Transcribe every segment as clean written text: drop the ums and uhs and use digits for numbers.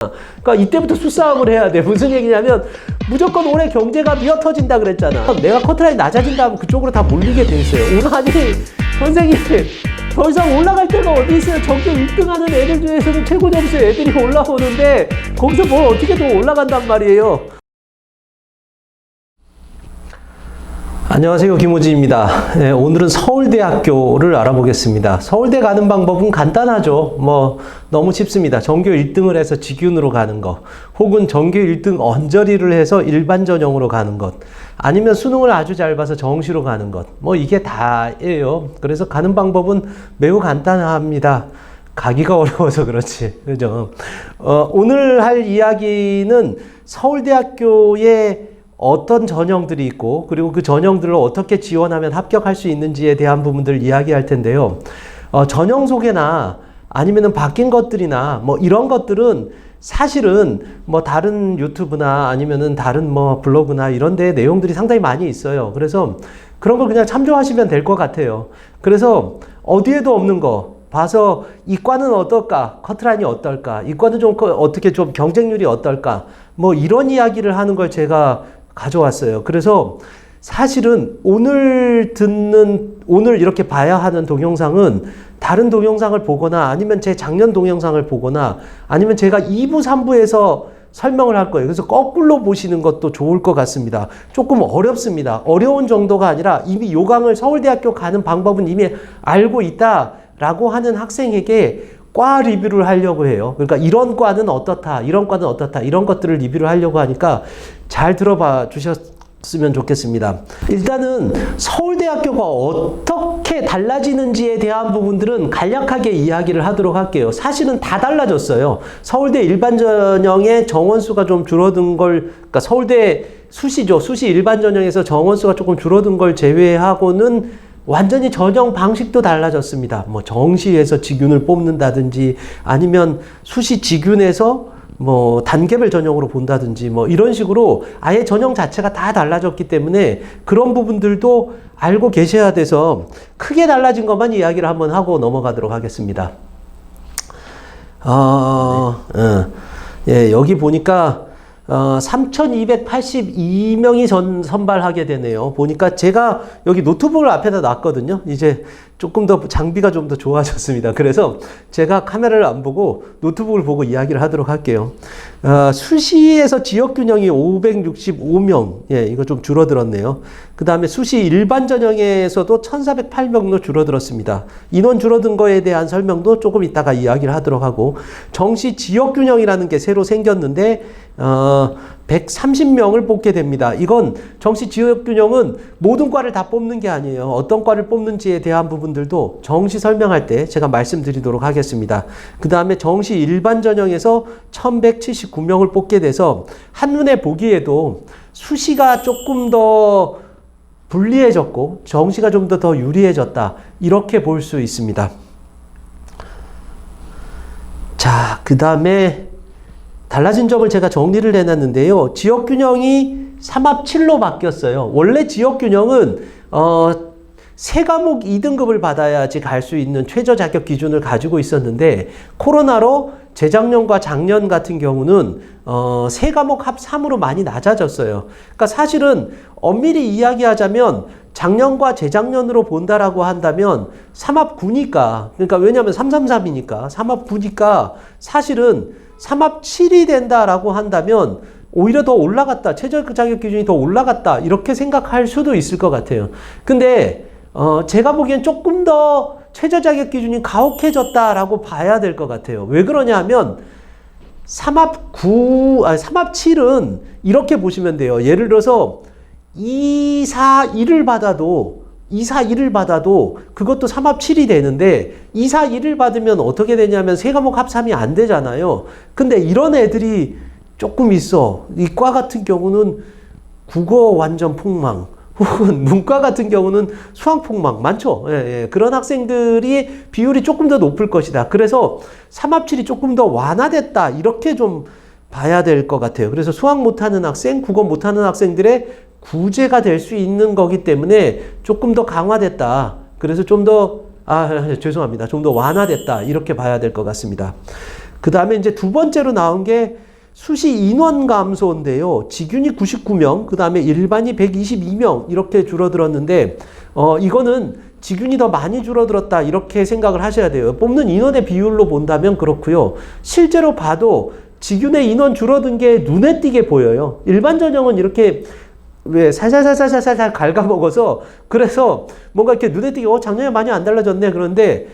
그러니까 이때부터 수싸움을 해야 돼. 무슨 얘기냐면 무조건 올해 경제가 미어터진다 그랬잖아. 내가 커트라인 낮아진다 하면 그쪽으로 다 몰리게 돼 있어요. 아니 선생님 더 이상 올라갈 데가 어디 있어요. 전교 1등하는 애들 중에서는 최고 점수의 애들이 올라오는데 거기서 뭘 어떻게 더 올라간단 말이에요. 안녕하세요, 김호지입니다. 네, 오늘은 서울대학교를 알아보겠습니다. 서울대 가는 방법은 간단하죠. 너무 쉽습니다. 전교 1등을 해서 직윤으로 가는 것, 혹은 전교 1등 언저리를 해서 일반 전형으로 가는 것, 아니면 수능을 아주 잘 봐서 정시로 가는 것, 이게 다예요. 그래서 가는 방법은 매우 간단합니다. 가기가 어려워서 그렇지. 그죠? 오늘 할 이야기는 서울대학교의 어떤 전형들이 있고, 그리고 그 전형들을 어떻게 지원하면 합격할 수 있는지에 대한 부분들을 이야기할 텐데요. 전형 소개나 아니면은 바뀐 것들이나 이런 것들은 사실은 다른 유튜브나 아니면은 다른 블로그나 이런 데 내용들이 상당히 많이 있어요. 그래서 그런 걸 그냥 참조하시면 될 것 같아요. 그래서 어디에도 없는 거 봐서 이과는 어떨까? 커트라인이 어떨까? 이과는 좀 어떻게 좀 경쟁률이 어떨까? 이런 이야기를 하는 걸 제가 가져왔어요. 그래서 사실은 오늘 이렇게 봐야 하는 동영상은 다른 동영상을 보거나 아니면 제 작년 동영상을 보거나 아니면 제가 2부, 3부에서 설명을 할 거예요. 그래서 거꾸로 보시는 것도 좋을 것 같습니다. 조금 어렵습니다. 어려운 정도가 아니라 이미 요강을 서울대학교 가는 방법은 이미 알고 있다라고 하는 학생에게 과 리뷰를 하려고 해요. 그러니까 이런 과는 어떻다, 이런 과는 어떻다, 이런 것들을 리뷰를 하려고 하니까 잘 들어봐 주셨으면 좋겠습니다. 일단은 서울대학교가 어떻게 달라지는지에 대한 부분들은 간략하게 이야기를 하도록 할게요. 사실은 다 달라졌어요. 서울대 일반 전형의 정원수가 좀 줄어든 그러니까 서울대 수시죠. 수시 일반 전형에서 정원수가 조금 줄어든 걸 제외하고는 완전히 전형 방식도 달라졌습니다. 정시에서 직윤을 뽑는다든지 아니면 수시 직윤에서 단계별 전형으로 본다든지 이런 식으로 아예 전형 자체가 다 달라졌기 때문에 그런 부분들도 알고 계셔야 돼서 크게 달라진 것만 이야기를 한번 하고 넘어가도록 하겠습니다. 여기 보니까 3,282명이 선발하게 되네요. 보니까 제가 여기 노트북을 앞에다 놨거든요. 이제 조금 더 장비가 좀 더 좋아졌습니다. 그래서 제가 카메라를 안 보고 노트북을 보고 이야기를 하도록 할게요. 수시에서 지역균형이 565명. 이거 좀 줄어들었네요. 그 다음에 수시 일반 전형에서도 1,408명로 줄어들었습니다. 인원 줄어든 거에 대한 설명도 조금 이따가 이야기를 하도록 하고, 정시 지역균형이라는 게 새로 생겼는데 130명을 뽑게 됩니다. 이건 정시 지역균형은 모든 과를 다 뽑는 게 아니에요. 어떤 과를 뽑는지에 대한 부분들도 정시 설명할 때 제가 말씀드리도록 하겠습니다. 그 다음에 정시 일반 전형에서 1179명을 뽑게 돼서 한눈에 보기에도 수시가 조금 더 불리해졌고 정시가 좀 더 유리해졌다, 이렇게 볼 수 있습니다. 자, 그 다음에 달라진 점을 제가 정리를 해놨는데요. 지역균형이 3합7로 바뀌었어요. 원래 지역균형은 3과목 2등급을 받아야지 갈 수 있는 최저 자격 기준을 가지고 있었는데, 코로나로 재작년과 작년 같은 경우는 3과목 합 3으로 많이 낮아졌어요. 그러니까 사실은 엄밀히 이야기하자면 작년과 재작년으로 본다라고 한다면 3합 9니까, 그러니까 왜냐하면 333이니까 3합 9니까 사실은 3합 7이 된다라고 한다면 오히려 더 올라갔다, 최저 자격 기준이 더 올라갔다, 이렇게 생각할 수도 있을 것 같아요. 근데 제가 보기엔 조금 더 최저 자격 기준이 가혹해졌다라고 봐야 될 것 같아요. 왜 그러냐 하면 3합 7은 이렇게 보시면 돼요. 예를 들어서 2, 4, 1을 받아도 그것도 3합 7이 되는데 2, 4, 1을 받으면 어떻게 되냐면 3과목 합 3이 안 되잖아요. 근데 이런 애들이 조금 있어. 이과 같은 경우는 국어 완전 폭망, 혹은 문과 같은 경우는 수학 폭망 많죠. 그런 학생들이 비율이 조금 더 높을 것이다. 그래서 3합 7이 조금 더 완화됐다, 이렇게 좀 봐야 될 것 같아요. 그래서 수학 못하는 학생, 국어 못하는 학생들의 구제가 될 수 있는 거기 때문에 조금 더 강화됐다. 그래서 좀 더, 죄송합니다. 좀 더 완화됐다. 이렇게 봐야 될 것 같습니다. 그 다음에 이제 두 번째로 나온 게 수시 인원 감소인데요. 직윤이 99명, 그 다음에 일반이 122명 이렇게 줄어들었는데 이거는 직윤이 더 많이 줄어들었다 이렇게 생각을 하셔야 돼요. 뽑는 인원의 비율로 본다면 그렇고요. 실제로 봐도 직윤의 인원 줄어든 게 눈에 띄게 보여요. 일반 전형은 이렇게 왜 살살살살살살 갉아먹어서 그래서 뭔가 이렇게 눈에 띄게 작년에 많이 안 달라졌네 그런데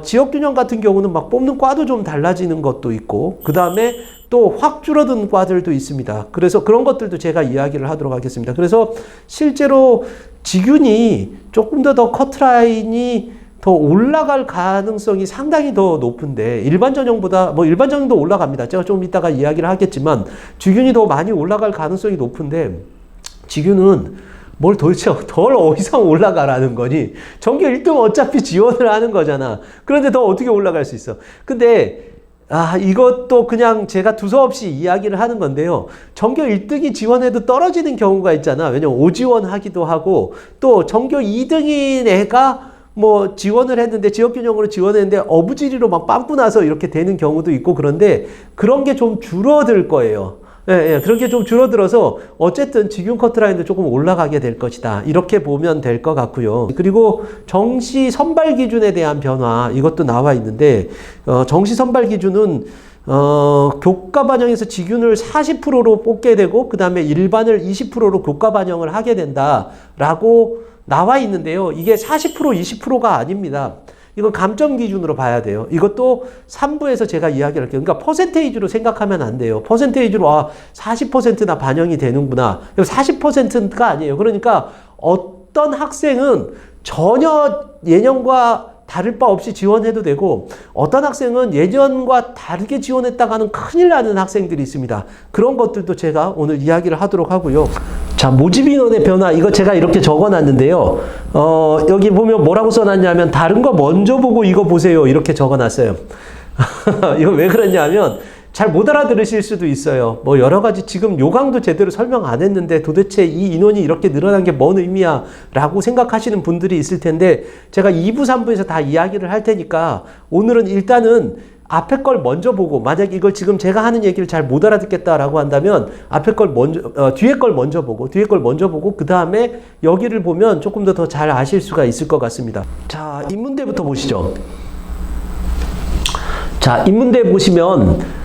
지역균형 같은 경우는 막 뽑는 과도 좀 달라지는 것도 있고 그 다음에 또 확 줄어든 과들도 있습니다. 그래서 그런 것들도 제가 이야기를 하도록 하겠습니다. 그래서 실제로 직윤이 조금 더 커트라인이 더 올라갈 가능성이 상당히 더 높은데 일반 전형보다 뭐 일반 전형도 올라갑니다. 제가 좀 이따가 이야기를 하겠지만 직윤이 더 많이 올라갈 가능성이 높은데 직윤은 뭘 도대체 덜 이상 올라가라는 거니? 전교 1등 어차피 지원을 하는 거잖아. 그런데 더 어떻게 올라갈 수 있어? 근데 이것도 그냥 제가 두서없이 이야기를 하는 건데요. 전교 1등이 지원해도 떨어지는 경우가 있잖아. 왜냐면 오지원 하기도 하고 또 전교 2등인 애가 뭐 지원을 했는데 지역균형으로 지원했는데 어부지리로 막 빵꾸 나서 이렇게 되는 경우도 있고 그런데 그런 게 좀 줄어들 거예요. 그런 게 좀 줄어들어서 어쨌든 직윤 커트라인도 조금 올라가게 될 것이다. 이렇게 보면 될 것 같고요. 그리고 정시 선발 기준에 대한 변화 이것도 나와 있는데 정시 선발 기준은 교과 반영에서 직윤을 40%로 뽑게 되고 그 다음에 일반을 20%로 교과 반영을 하게 된다라고 나와 있는데요. 이게 40% 20%가 아닙니다. 이건 감점 기준으로 봐야 돼요. 이것도 3부에서 제가 이야기를 할게요. 그러니까 퍼센테이지로 생각하면 안 돼요. 퍼센테이지로 40%나 반영이 되는구나. 40%가 아니에요. 그러니까 어떤 학생은 전혀 예년과 다를 바 없이 지원해도 되고 어떤 학생은 예전과 다르게 지원했다가는 큰일 나는 학생들이 있습니다. 그런 것들도 제가 오늘 이야기를 하도록 하고요. 자, 모집 인원의 변화 이거 제가 이렇게 적어놨는데요. 여기 보면 뭐라고 써놨냐면 다른 거 먼저 보고 이거 보세요. 이렇게 적어놨어요. 이거 왜 그러냐면 잘 못 알아들으실 수도 있어요. 뭐 여러 가지 지금 요강도 제대로 설명 안 했는데 도대체 이 인원이 이렇게 늘어난 게 뭔 의미야 라고 생각하시는 분들이 있을 텐데 제가 2부, 3부에서 다 이야기를 할 테니까 오늘은 일단은 앞에 걸 먼저 보고 만약 이걸 지금 제가 하는 얘기를 잘 못 알아듣겠다라고 한다면 앞에 걸 먼저 뒤에 걸 먼저 보고 그 다음에 여기를 보면 조금 더 잘 아실 수가 있을 것 같습니다. 자, 인문대부터 보시죠. 자, 인문대 보시면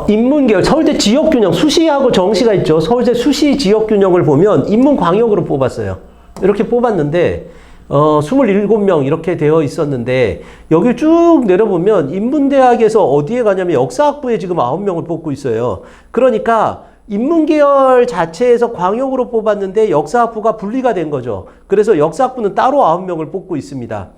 인문계열, 서울대 지역균형, 수시하고 정시가 있죠. 서울대 수시 지역균형을 보면 인문광역으로 뽑았어요. 이렇게 뽑았는데, 27명 이렇게 되어 있었는데, 여기 쭉 내려보면 인문대학에서 어디에 가냐면 역사학부에 지금 9명을 뽑고 있어요. 그러니까, 인문계열 자체에서 광역으로 뽑았는데 역사학부가 분리가 된 거죠. 그래서 역사학부는 따로 9명을 뽑고 있습니다.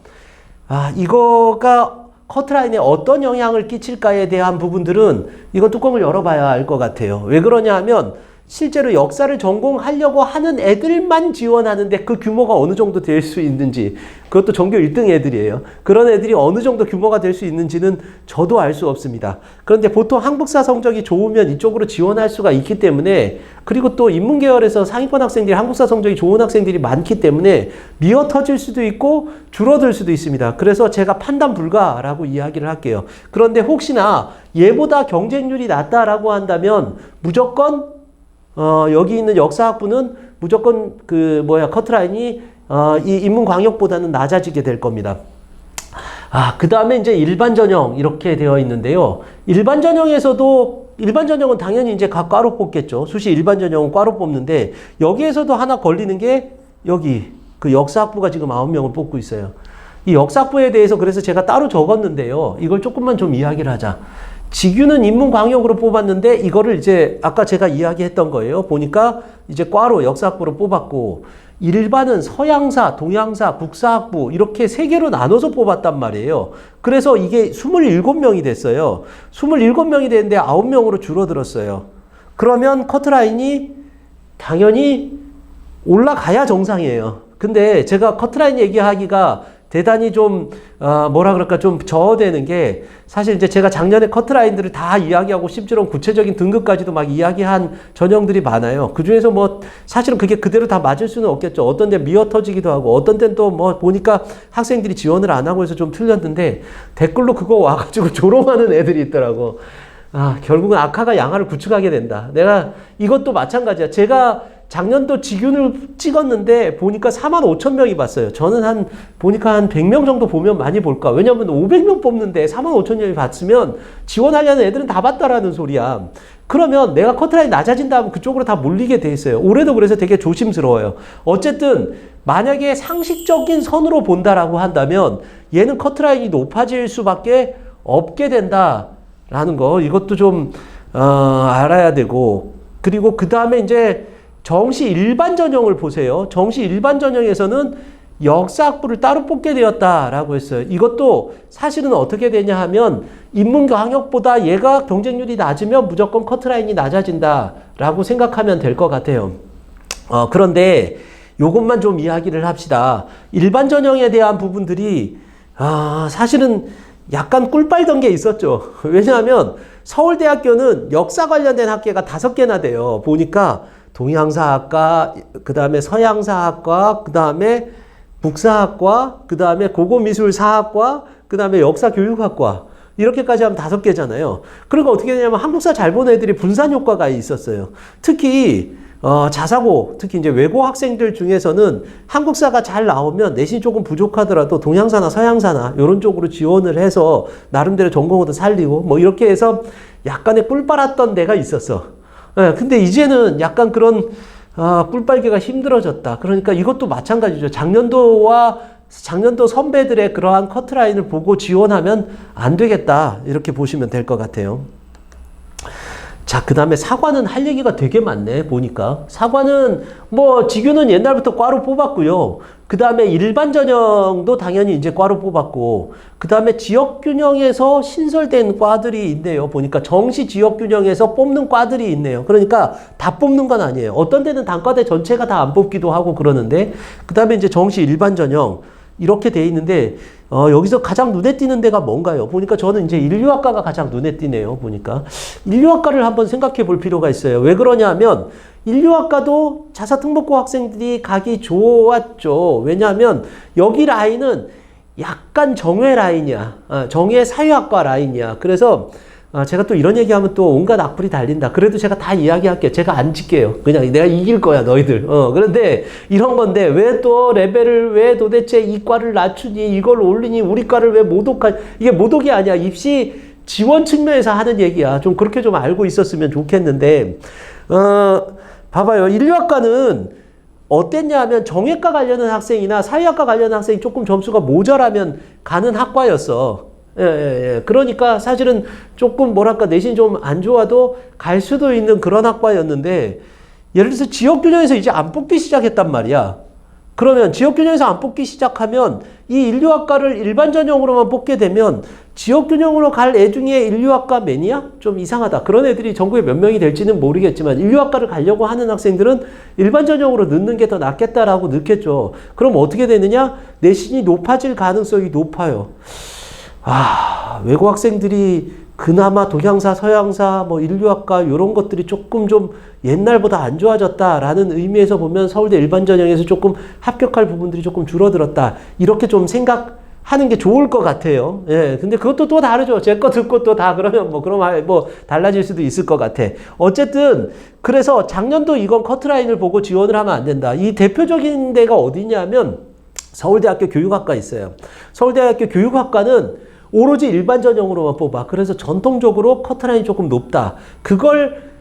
이거가 커트라인에 어떤 영향을 끼칠까에 대한 부분들은 이건 뚜껑을 열어봐야 알 것 같아요. 왜 그러냐 하면 실제로 역사를 전공하려고 하는 애들만 지원하는데 그 규모가 어느 정도 될 수 있는지 그것도 전교 1등 애들이에요. 그런 애들이 어느 정도 규모가 될 수 있는지는 저도 알 수 없습니다. 그런데 보통 한국사 성적이 좋으면 이쪽으로 지원할 수가 있기 때문에 그리고 또 인문계열에서 상위권 학생들이 한국사 성적이 좋은 학생들이 많기 때문에 미어 터질 수도 있고 줄어들 수도 있습니다. 그래서 제가 판단 불가라고 이야기를 할게요. 그런데 혹시나 얘보다 경쟁률이 낮다라고 한다면 무조건 여기 있는 역사학부는 무조건 커트라인이 이 인문광역보다는 낮아지게 될 겁니다. 그 다음에 이제 일반 전형 이렇게 되어 있는데요. 일반 전형은 당연히 이제 각 과로 뽑겠죠. 수시 일반 전형은 과로 뽑는데 여기에서도 하나 걸리는 게 여기 그 역사학부가 지금 9명을 뽑고 있어요. 이 역사학부에 대해서 그래서 제가 따로 적었는데요. 이걸 조금만 좀 이야기를 하자. 직윤은 인문광역으로 뽑았는데 이거를 이제 아까 제가 이야기했던 거예요. 보니까 이제 과로 역사학부로 뽑았고 일반은 서양사, 동양사, 국사학부 이렇게 세 개로 나눠서 뽑았단 말이에요. 그래서 이게 27명이 됐어요. 27명이 됐는데 9명으로 줄어들었어요. 그러면 커트라인이 당연히 올라가야 정상이에요. 근데 제가 커트라인 얘기하기가 대단히 좀 뭐라 그럴까 좀 저어되는 게 사실 이제 제가 작년에 커트라인들을 다 이야기하고 심지어 구체적인 등급까지도 막 이야기한 전형들이 많아요. 그 중에서 뭐 사실은 그게 그대로 다 맞을 수는 없겠죠. 어떤 데 미어 터지기도 하고 어떤 데는 또 뭐 보니까 학생들이 지원을 안 하고 해서 좀 틀렸는데 댓글로 그거 와가지고 조롱하는 애들이 있더라고. 결국은 악화가 양화를 구축하게 된다. 내가 이것도 마찬가지야. 제가 작년도 직윤을 찍었는데 보니까 45,000명이 봤어요. 저는 보니까 한 100명 정도 보면 많이 볼까. 왜냐면 500명 뽑는데 45,000명이 봤으면 지원하려는 애들은 다 봤다라는 소리야. 그러면 내가 커트라인 낮아진다 하면 그쪽으로 다 몰리게 돼 있어요. 올해도 그래서 되게 조심스러워요. 어쨌든 만약에 상식적인 선으로 본다라고 한다면 얘는 커트라인이 높아질 수밖에 없게 된다라는 거. 이것도 좀 알아야 되고. 그리고 그 다음에 이제 정시 일반 전형을 보세요. 정시 일반 전형에서는 역사학부를 따로 뽑게 되었다라고 했어요. 이것도 사실은 어떻게 되냐 하면 인문경영학보다 얘가 경쟁률이 낮으면 무조건 커트라인이 낮아진다라고 생각하면 될 것 같아요. 그런데 요것만 좀 이야기를 합시다. 일반 전형에 대한 부분들이 사실은 약간 꿀빨던 게 있었죠. 왜냐하면 서울대학교는 역사 관련된 학계가 5개나 돼요. 보니까 동양사학과, 그 다음에 서양사학과, 그 다음에 북사학과, 그 다음에 고고미술사학과, 그 다음에 역사교육학과. 이렇게까지 하면 5개잖아요. 그러니까 어떻게 되냐면 한국사 잘 보는 애들이 분산효과가 있었어요. 특히 자사고, 특히 이제 외고 학생들 중에서는 한국사가 잘 나오면 내신이 조금 부족하더라도 동양사나 서양사나 이런 쪽으로 지원을 해서 나름대로 전공도 살리고 뭐 이렇게 해서 약간의 꿀 빨았던 데가 있었어. 예, 근데 이제는 약간 그런 꿀 빨기가 힘들어졌다. 그러니까 이것도 마찬가지죠. 작년도 선배들의 그러한 커트라인을 보고 지원하면 안 되겠다. 이렇게 보시면 될 것 같아요. 자, 그 다음에 사관은 할 얘기가 되게 많네, 보니까. 사관은, 직유는 옛날부터 과로 뽑았고요. 그 다음에 일반 전형도 당연히 이제 과로 뽑았고, 그 다음에 지역균형에서 신설된 과들이 있네요. 보니까 정시 지역균형에서 뽑는 과들이 있네요. 그러니까 다 뽑는 건 아니에요. 어떤 데는 단과대 전체가 다 안 뽑기도 하고 그러는데, 그 다음에 이제 정시 일반 전형, 이렇게 돼 있는데, 여기서 가장 눈에 띄는 데가 뭔가요? 보니까 저는 이제 인류학과가 가장 눈에 띄네요. 보니까. 인류학과를 한번 생각해 볼 필요가 있어요. 왜 그러냐 하면, 인류학과도 자사특목고 학생들이 가기 좋았죠. 왜냐하면, 여기 라인은 약간 정외 라인이야. 정외 사회학과 라인이야. 그래서, 제가 또 이런 얘기하면 또 온갖 악플이 달린다. 그래도 제가 다 이야기할게요. 제가 안 질게요. 그냥 내가 이길 거야, 너희들. 그런데 이런 건데, 왜 또 레벨을 왜 도대체 이 과를 낮추니, 이걸 올리니, 우리 과를 왜 모독하니, 이게 모독이 아니야. 입시 지원 측면에서 하는 얘기야. 좀 그렇게 좀 알고 있었으면 좋겠는데, 봐봐요. 인류학과는 어땠냐 하면 정외과 관련한 학생이나 사회학과 관련한 학생이 조금 점수가 모자라면 가는 학과였어. 예. 그러니까 사실은 조금 내신이 좀 안 좋아도 갈 수도 있는 그런 학과였는데, 예를 들어서 지역균형에서 이제 안 뽑기 시작했단 말이야. 그러면 지역균형에서 안 뽑기 시작하면 이 인류학과를 일반 전형으로만 뽑게 되면 지역균형으로 갈 애 중에 인류학과 매니아? 좀 이상하다. 그런 애들이 전국에 몇 명이 될지는 모르겠지만 인류학과를 가려고 하는 학생들은 일반 전형으로 넣는 게 더 낫겠다라고 넣겠죠. 그럼 어떻게 되느냐? 내신이 높아질 가능성이 높아요. 외고 학생들이 그나마 동양사, 서양사, 인류학과 이런 것들이 조금 좀 옛날보다 안 좋아졌다라는 의미에서 보면 서울대 일반 전형에서 조금 합격할 부분들이 조금 줄어들었다. 이렇게 좀 생각하는 게 좋을 것 같아요. 예. 근데 그것도 또 다르죠. 제 거 듣고 또 다 그러면 달라질 수도 있을 것 같아. 어쨌든 그래서 작년도 이건 커트라인을 보고 지원을 하면 안 된다. 이 대표적인 데가 어디냐면 서울대학교 교육학과 있어요. 서울대학교 교육학과는 오로지 일반 전형으로만 뽑아. 그래서 전통적으로 커트라인이 조금 높다. 그걸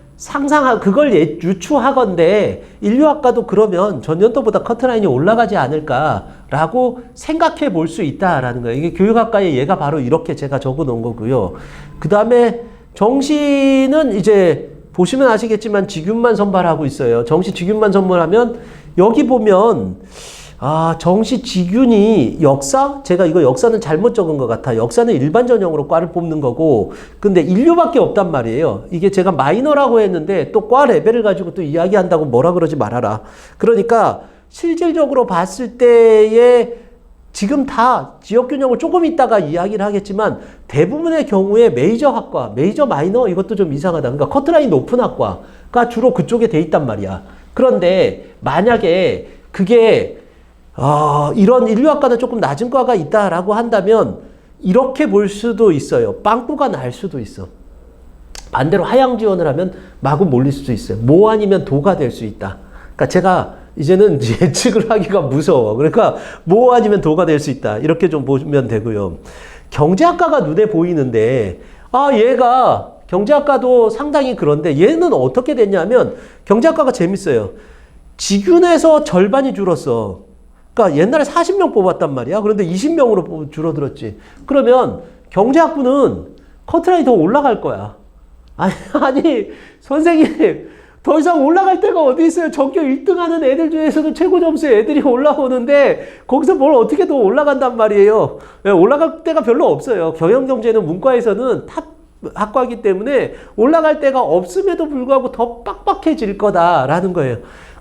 유추하건대 인류학과도 그러면 전년도보다 커트라인이 올라가지 않을까라고 생각해 볼 수 있다라는 거예요. 이게 교육학과의 예가 바로 이렇게 제가 적어 놓은 거고요. 그 다음에 정시는 이제 보시면 아시겠지만 직윤만 선발하고 있어요. 정시 직윤만 선발하면 여기 보면 정시 직윤이 역사? 제가 이거 역사는 잘못 적은 것 같아. 역사는 일반 전형으로 과를 뽑는 거고, 근데 인류밖에 없단 말이에요. 이게 제가 마이너라고 했는데 또 과 레벨을 가지고 또 이야기한다고 뭐라 그러지 말아라. 그러니까 실질적으로 봤을 때의 지금 다 지역균형을 조금 있다가 이야기를 하겠지만 대부분의 경우에 메이저 학과, 메이저 마이너 이것도 좀 이상하다. 그러니까 커트라인 높은 학과가 주로 그쪽에 돼 있단 말이야. 그런데 만약에 그게 이런 인류학과는 조금 낮은 과가 있다라고 한다면 이렇게 볼 수도 있어요. 빵꾸가 날 수도 있어. 반대로 하향 지원을 하면 마구 몰릴 수도 있어요. 모 아니면 도가 될 수 있다. 그러니까 제가 이제는 예측을 하기가 무서워. 그러니까 뭐 아니면 도가 될 수 있다. 이렇게 좀 보면 되고요. 경제학과가 눈에 보이는데 얘가 경제학과도 상당히 그런데 얘는 어떻게 됐냐면 경제학과가 재밌어요. 직윤에서 절반이 줄었어. 그러니까 옛날에 40명 뽑았단 말이야. 그런데 20명으로 줄어들었지. 그러면 경제학부는 커트라인이 더 올라갈 거야. 아니 선생님 더 이상 올라갈 데가 어디 있어요? 전교 1등 하는 애들 중에서도 최고 점수의 애들이 올라오는데 거기서 뭘 어떻게 더 올라간단 말이에요. 올라갈 데가 별로 없어요. 경영경제는 문과에서는 탑 학과이기 때문에 올라갈 데가 없음에도 불구하고 더 빡빡해질 거다라는 거예요.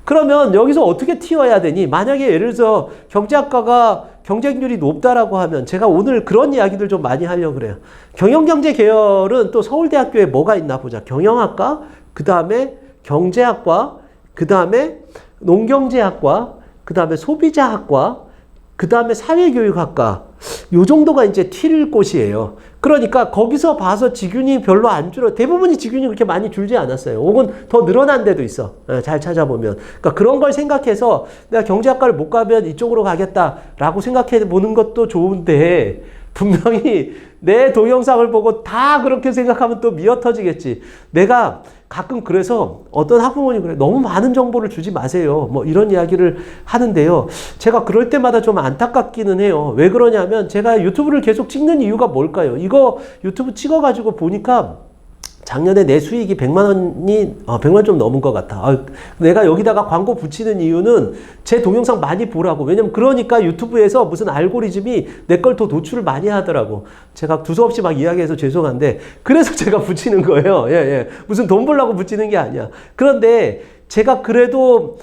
그러면 여기서 어떻게 튀어야 되니? 만약에 예를 들어서 경제학과가 경쟁률이 높다라고 하면 제가 오늘 그런 이야기들 좀 많이 하려고 그래요. 경영경제 계열은 또 서울대학교에 뭐가 있나 보자. 경영학과, 그 다음에 경제학과, 그 다음에 농경제학과, 그 다음에 소비자학과, 그 다음에 사회교육학과. 요 정도가 이제 튈 곳이에요. 그러니까 거기서 봐서 직윤이 별로 안 줄어. 대부분이 직윤이 그렇게 많이 줄지 않았어요. 혹은 더 늘어난 데도 있어. 잘 찾아보면. 그러니까 그런 걸 생각해서 내가 경제학과를 못 가면 이쪽으로 가겠다라고 생각해 보는 것도 좋은데 분명히 내 동영상을 보고 다 그렇게 생각하면 또 미어터지겠지. 내가 가끔 그래서 어떤 학부모님 그래 너무 많은 정보를 주지 마세요. 뭐 이런 이야기를 하는데요. 제가 그럴 때마다 좀 안타깝기는 해요. 왜 그러냐면 제가 유튜브를 계속 찍는 이유가 뭘까요? 이거 유튜브 찍어가지고 보니까 작년에 내 수익이 100만 원이 100만 좀 넘은 것 같아. 내가 여기다가 광고 붙이는 이유는 제 동영상 많이 보라고. 왜냐면 그러니까 유튜브에서 무슨 알고리즘이 내 걸 더 노출을 많이 하더라고. 제가 두서없이 막 이야기해서 죄송한데 그래서 제가 붙이는 거예요. 무슨 돈 벌려고 붙이는 게 아니야. 그런데 제가 그래도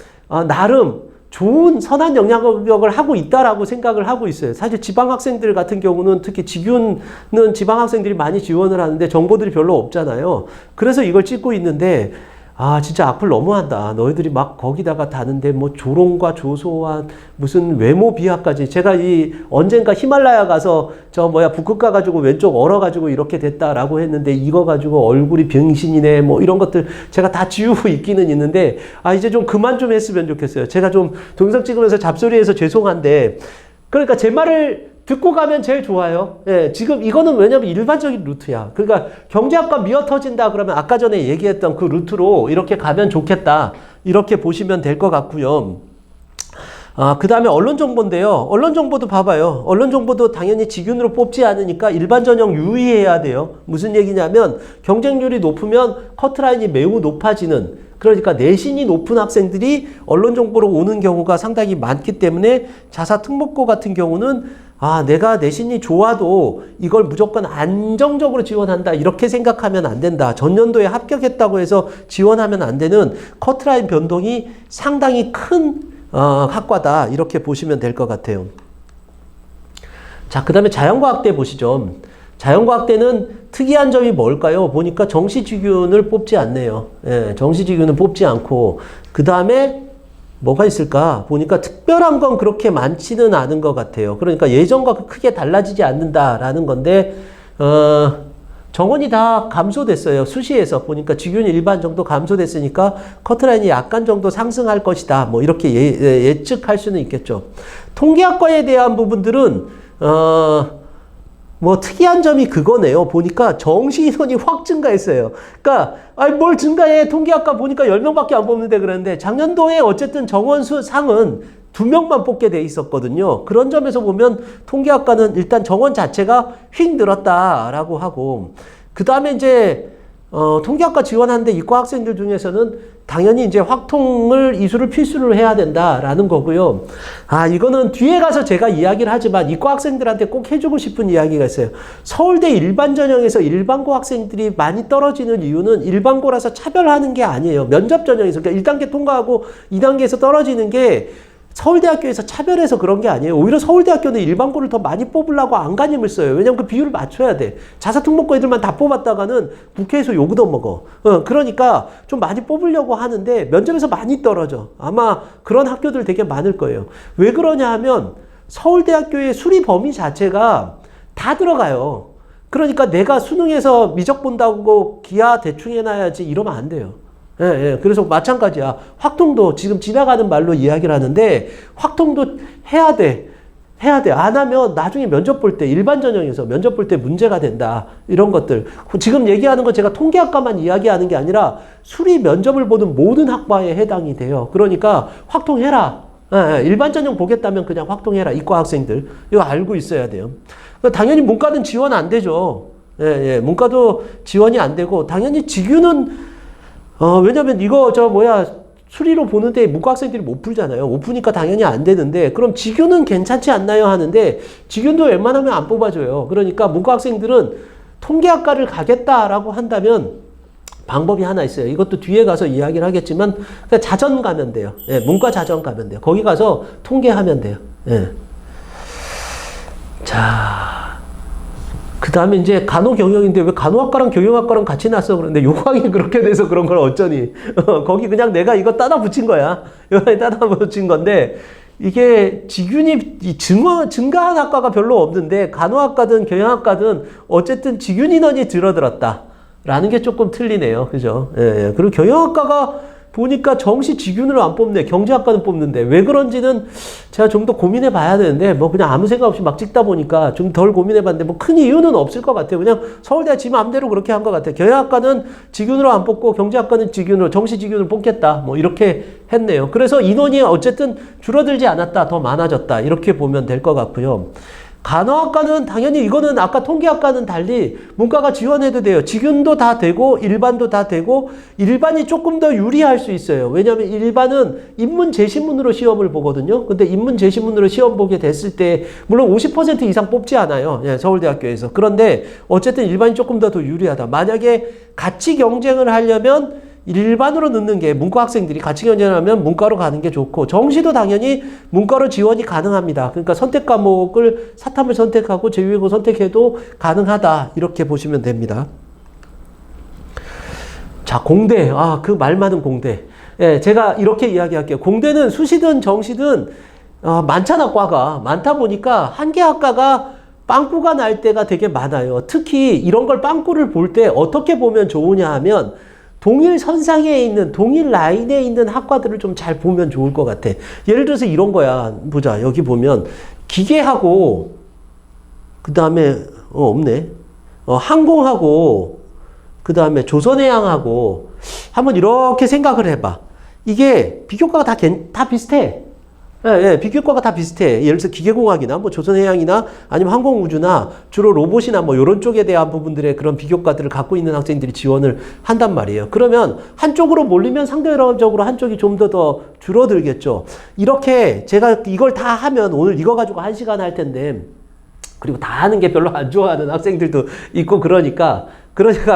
나름 좋은 선한 영향력을 하고 있다라고 생각을 하고 있어요. 사실 지방학생들 같은 경우는 특히 직윤은 지방학생들이 많이 지원을 하는데 정보들이 별로 없잖아요. 그래서 이걸 찍고 있는데 진짜 악플 너무한다. 너희들이 막 거기다가 다는데 뭐 조롱과 조소와 무슨 외모 비하까지. 제가 언젠가 히말라야 가서 북극 가가지고 왼쪽 얼어가지고 이렇게 됐다라고 했는데 이거 가지고 얼굴이 병신이네 뭐 이런 것들 제가 다 지우고 있기는 있는데 이제 좀 그만 좀 했으면 좋겠어요. 제가 좀 동영상 찍으면서 잡소리해서 죄송한데 그러니까 제 말을 듣고 가면 제일 좋아요. 지금 이거는 왜냐면 일반적인 루트야. 그러니까 경제학과 미어터진다 그러면 아까 전에 얘기했던 그 루트로 이렇게 가면 좋겠다. 이렇게 보시면 될 것 같고요. 그 다음에 언론정보인데요. 언론정보도 봐봐요. 언론정보도 당연히 직윤으로 뽑지 않으니까 일반 전형 유의해야 돼요. 무슨 얘기냐면 경쟁률이 높으면 커트라인이 매우 높아지는 그러니까 내신이 높은 학생들이 언론정보로 오는 경우가 상당히 많기 때문에 자사특목고 같은 경우는 내가 내신이 좋아도 이걸 무조건 안정적으로 지원한다 이렇게 생각하면 안 된다. 전년도에 합격했다고 해서 지원하면 안 되는 커트라인 변동이 상당히 큰 학과다 이렇게 보시면 될 것 같아요. 자, 그 다음에 자연과학대 보시죠. 자연과학대는 특이한 점이 뭘까요? 보니까 정시직윤을 뽑지 않네요. 정시직윤은 뽑지 않고 그 다음에 뭐가 있을까? 보니까 특별한 건 그렇게 많지는 않은 것 같아요. 그러니까 예전과 크게 달라지지 않는다라는 건데 정원이 다 감소됐어요. 수시에서 보니까 직윤 일반 정도 감소됐으니까 커트라인이 약간 정도 상승할 것이다. 뭐 이렇게 예측할 수는 있겠죠. 통계학과에 대한 부분들은 뭐 특이한 점이 그거네요. 보니까 정시 인원이 확 증가했어요. 그러니까 뭘 증가해? 통계학과 보니까 10명밖에 안 뽑는데 그랬는데 작년도에 어쨌든 정원수 상은 2명만 뽑게 돼 있었거든요. 그런 점에서 보면 통계학과는 일단 정원 자체가 휙 늘었다라고 하고 그 다음에 이제 통계학과 지원하는데 이과 학생들 중에서는 당연히 이제 확통을 이수를 필수로 해야 된다라는 거고요. 이거는 뒤에 가서 제가 이야기를 하지만 이과 학생들한테 꼭 해주고 싶은 이야기가 있어요. 서울대 일반 전형에서 일반고 학생들이 많이 떨어지는 이유는 일반고라서 차별하는 게 아니에요. 면접 전형에서 그러니까 1단계 통과하고 2단계에서 떨어지는 게 서울대학교에서 차별해서 그런 게 아니에요. 오히려 서울대학교는 일반고를 더 많이 뽑으려고 안간힘을 써요. 왜냐면 그 비율을 맞춰야 돼. 자사특목고 애들만 다 뽑았다가는 국회에서 욕 얻어먹어. 그러니까 좀 많이 뽑으려고 하는데 면접에서 많이 떨어져. 아마 그런 학교들 되게 많을 거예요. 왜 그러냐 하면 서울대학교의 수리 범위 자체가 다 들어가요. 그러니까 내가 수능에서 미적 본다고 기하 대충 해놔야지 이러면 안 돼요. 예, 예. 그래서 마찬가지야. 확통도 지금 지나가는 말로 이야기를 하는데 확통도 해야 돼. 해야 돼. 안 하면 나중에 면접 볼 때 일반 전형에서 면접 볼 때 문제가 된다. 이런 것들. 지금 얘기하는 건 제가 통계학과만 이야기하는 게 아니라 수리 면접을 보는 모든 학과에 해당이 돼요. 그러니까 확통해라. 예, 예. 일반 전형 보겠다면 그냥 확통해라. 이과 학생들. 이거 알고 있어야 돼요. 당연히 문과는 지원 안 되죠. 예, 예. 문과도 지원이 안 되고 당연히 직유는 왜냐면 이거 수리로 보는데 문과 학생들이 못 풀잖아요. 못 푸니까 당연히 안 되는데 그럼 직유는 괜찮지 않나요? 하는데 직유도 웬만하면 안 뽑아줘요. 그러니까 문과 학생들은 통계학과를 가겠다라고 한다면 방법이 하나 있어요. 이것도 뒤에 가서 이야기를 하겠지만 그냥 자전 가면 돼요. 예, 문과 자전 가면 돼요. 거기 가서 통계하면 돼요. 예. 자, 그 다음에 이제 간호경영인데 왜 간호학과랑 경영학과랑 같이 났어? 그런데 요강이 그렇게 돼서 그런 걸 어쩌니? 거기 그냥 내가 이거 따다 붙인 거야. 요강이 따다 붙인 건데 이게 직윤이 증가한 학과가 별로 없는데 간호학과든 경영학과든 어쨌든 직윤 인원이 줄어들었다라는 게 조금 틀리네요. 그죠? 예, 예. 그리고 경영학과가 보니까 정시 직윤으로 안 뽑네. 경제학과는 뽑는데 왜 그런지는 제가 좀 더 고민해 봐야 되는데 뭐 그냥 아무 생각 없이 막 찍다 보니까 좀 덜 고민해 봤는데 뭐 큰 이유는 없을 것 같아요. 그냥 서울대 지 마음대로 그렇게 한 것 같아요. 경영학과는 직윤으로 안 뽑고 경제학과는 직윤으로 정시 직윤으로 뽑겠다. 뭐 이렇게 했네요. 그래서 인원이 어쨌든 줄어들지 않았다. 더 많아졌다. 이렇게 보면 될 것 같고요. 간호학과는 당연히 이거는 아까 통계학과는 달리 문과가 지원해도 돼요. 직윤도 다 되고 일반도 다 되고 일반이 조금 더 유리할 수 있어요. 왜냐하면 일반은 인문 재신문으로 시험을 보거든요. 근데 인문 재신문으로 시험 보게 됐을 때 물론 50% 이상 뽑지 않아요. 예, 서울대학교에서. 그런데 어쨌든 일반이 조금 더 유리하다. 만약에 같이 경쟁을 하려면 일반으로 넣는 게 문과 학생들이 같이 경쟁하면 문과로 가는 게 좋고 정시도 당연히 문과로 지원이 가능합니다. 그러니까 선택 과목을 사탐을 선택하고 제외고 선택해도 가능하다. 이렇게 보시면 됩니다. 자, 공대. 그 말 많은 공대. 예, 제가 이렇게 이야기할게요. 공대는 수시든 정시든 많잖아. 과가. 많다 보니까 한 개 학과가 빵꾸가 날 때가 되게 많아요. 특히 이런 걸 빵꾸를 볼 때 어떻게 보면 좋으냐 하면 동일 선상에 있는, 동일 라인에 있는 학과들을 좀 잘 보면 좋을 것 같아. 예를 들어서 이런 거야. 보자. 여기 보면 기계하고 그 다음에 없네. 항공하고 그 다음에 조선해양하고 한번 이렇게 생각을 해봐. 이게 비교과가 다 비슷해. 예, 예, 비교과가 다 비슷해. 예를 들어서 기계공학이나 뭐 조선해양이나 아니면 항공우주나 주로 로봇이나 뭐 이런 쪽에 대한 부분들의 그런 비교과들을 갖고 있는 학생들이 지원을 한단 말이에요. 그러면 한쪽으로 몰리면 상대적으로 한쪽이 좀 더 줄어들겠죠. 이렇게 제가 이걸 다 하면 오늘 이거 가지고 1시간 할 텐데 그리고 다 하는 게 별로 안 좋아하는 학생들도 있고 그러니까